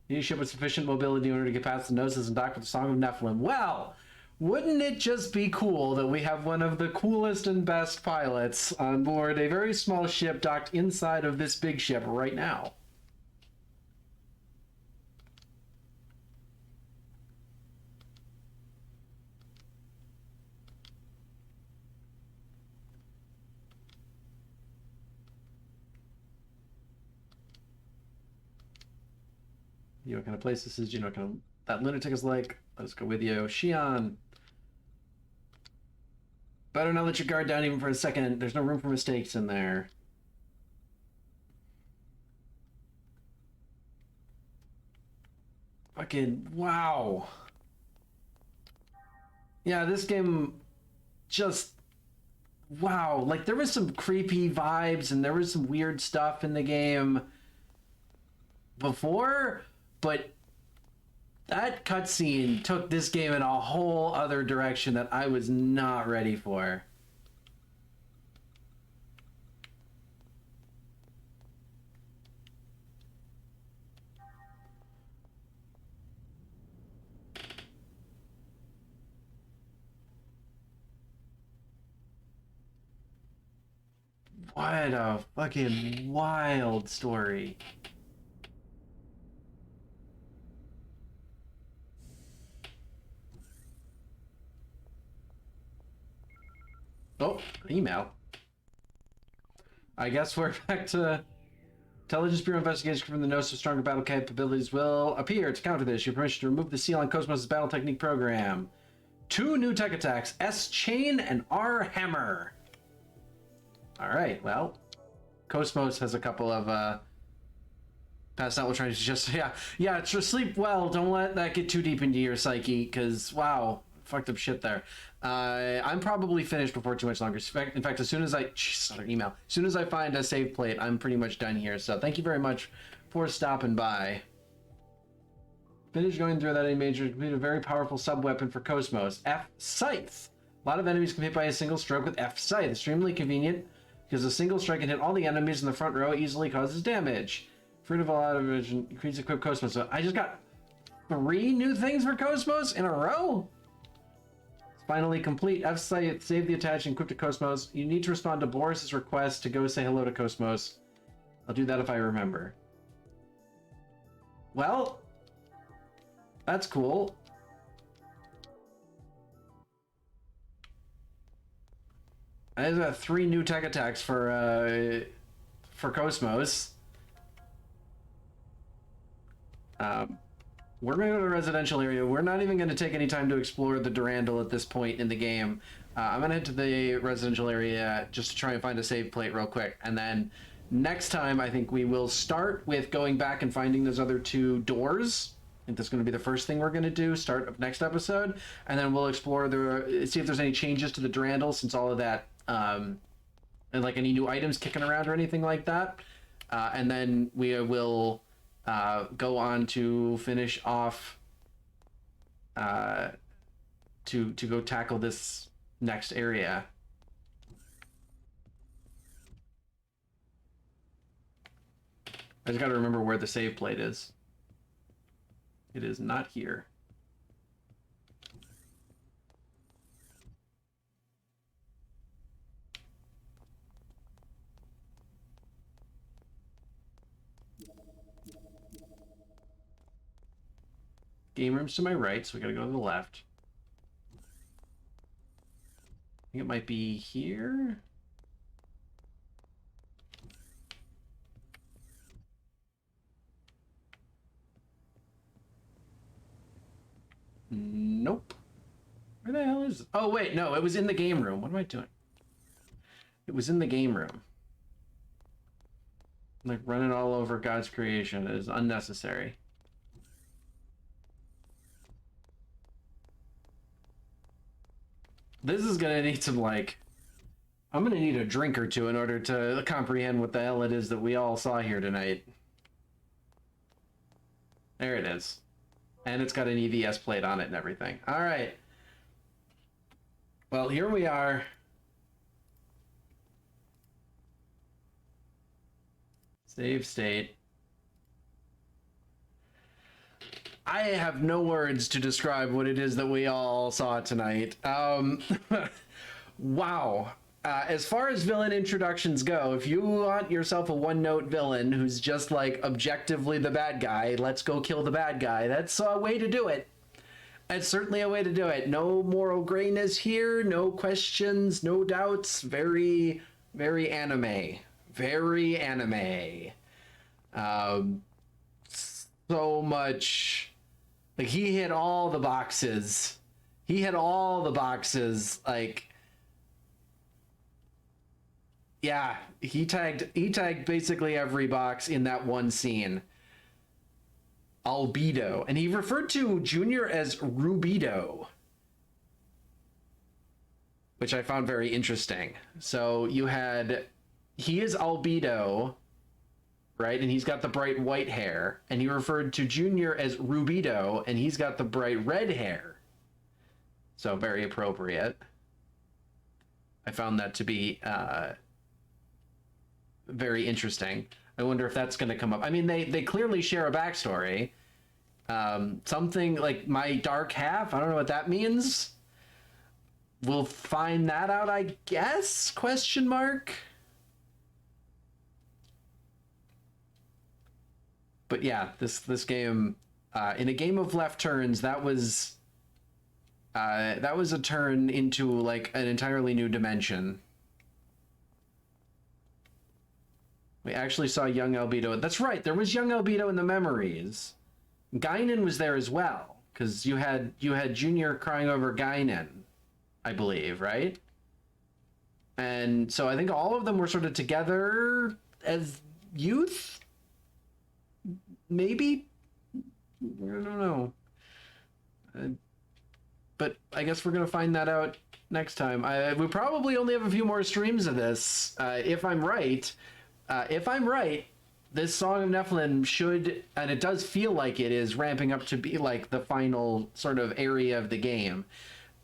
You need a ship with sufficient mobility in order to get past the Gnosis and dock with the Song of Nephilim. Well, wouldn't it just be cool that we have one of the coolest and best pilots on board a very small ship docked inside of this big ship right now? You know what kind of place this is, you know what kind of that lunatic is like. Let's go with you. Shion. Better not let your guard down even for a second. There's no room for mistakes in there. Fucking wow. Yeah, this game just wow. Like there was some creepy vibes and there was some weird stuff in the game before, but that cutscene took this game in a whole other direction that I was not ready for. What a fucking wild story. Oh, email. I guess we're back to Intelligence Bureau investigators from the Gnosis stronger battle capabilities will appear to counter this. Your permission to remove the seal on Cosmos' battle technique program. 2 new tech attacks, S Chain and R Hammer. All right, well, Cosmos has a couple of past out. We'll try to just yeah. Just sleep well. Don't let that get too deep into your psyche, because wow, fucked up shit there. I'm probably finished before too much longer. In fact, as soon as another email. As soon as I find a save plate, I'm pretty much done here. So thank you very much for stopping by. Finish going through that major. Complete a very powerful sub weapon for Cosmos. F Scythe. A lot of enemies can be hit by a single stroke with F Scythe. Extremely convenient because a single strike can hit all the enemies in the front row. Easily causes damage. Fruit of a lot of vision. Increase equip Cosmos. So I just got 3 new things for Cosmos in a row. It's finally complete. F Scythe. Save the attach and equip to Cosmos. You need to respond to Boris's request to go say hello to Cosmos. I'll do that if I remember. Well, that's cool. I have 3 new tech attacks for Cosmos. We're going to go to the residential area. We're not even going to take any time to explore the Durandal at this point in the game. I'm going to head to the residential area just to try and find a save plate real quick. And then next time, I think we will start with going back and finding those other 2 doors. I think that's going to be the first thing we're going to do, start of next episode. And then we'll explore see if there's any changes to the Durandal since all of that, and like any new items kicking around or anything like that. And then we will go on to finish off to go tackle this next area. I just got to remember where the save plate is. It is not here. Game room's to my right, so we gotta go to the left. I think it might be here. Nope. Where the hell is it? Oh, wait, no, it was in the game room. What am I doing? It was in the game room. Like, running all over God's creation is unnecessary. This is gonna need some, like... I'm gonna need a drink or 2 in order to comprehend what the hell it is that we all saw here tonight. There it is. And it's got an EVS plate on it and everything. All right. Well, here we are. Save state. I have no words to describe what it is that we all saw tonight. Wow. As far as villain introductions go, if you want yourself a one-note villain who's just like objectively the bad guy, let's go kill the bad guy. That's a way to do it. That's certainly a way to do it. No moral grayness here, no questions, no doubts. Very, very anime. Very anime. So much. Like, he hit all the boxes. He hit all the boxes. Like, yeah, he tagged basically every box in that one scene. Albedo. And he referred to Junior as Rubido, which I found very interesting. So you had, he is Albedo, right? And he's got the bright white hair. And he referred to Junior as Rubido, and he's got the bright red hair. So very appropriate. I found that to be very interesting. I wonder if that's going to come up. I mean, they clearly share a backstory. Something like my dark half. I don't know what that means. We'll find that out, I guess? Question mark. But yeah, this game, in a game of left turns, that was a turn into like an entirely new dimension. We actually saw young Albedo. That's right, there was young Albedo in the memories. Guinan was there as well, because you had Junior crying over Guinan, I believe, right? And so I think all of them were sort of together as youth? Maybe? I don't know. But I guess we're going to find that out next time. We probably only have a few more streams of this, if I'm right. If I'm right, this Song of Nephilim should, and it does feel like it is ramping up to be like the final sort of area of the game.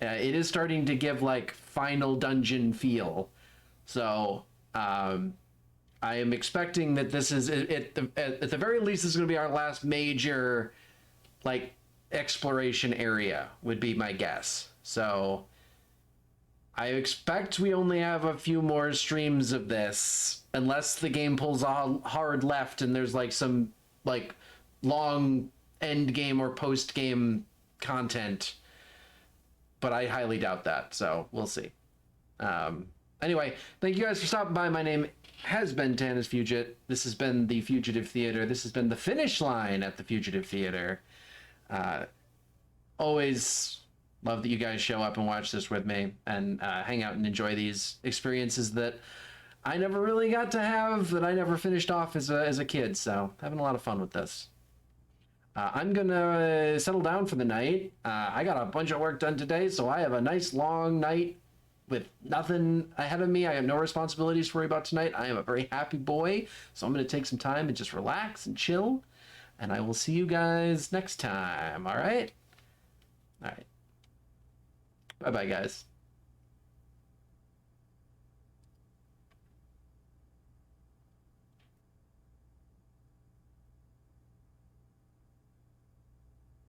It is starting to give like final dungeon feel. So I am expecting that this is, at the very least, this is going to be our last major like exploration area would be my guess. So I expect we only have a few more streams of this, unless the game pulls a hard left and there's like some like long end game or post game content, but I highly doubt that, so we'll see. Anyway, thank you guys for stopping by. My name has been Tanis Fugit. This has been the Fugitive Theater. This has been the finish line at the Fugitive Theater. Always love that you guys show up and watch this with me and hang out and enjoy these experiences that I never really got to have, that I never finished off as a kid. So having a lot of fun with this. I'm gonna settle down for the night. I got a bunch of work done today, so I have a nice long night with nothing ahead of me. I have no responsibilities to worry about tonight. I am a very happy boy, so I'm gonna take some time and just relax and chill. And I will see you guys next time. All right. All right. Bye-bye, guys.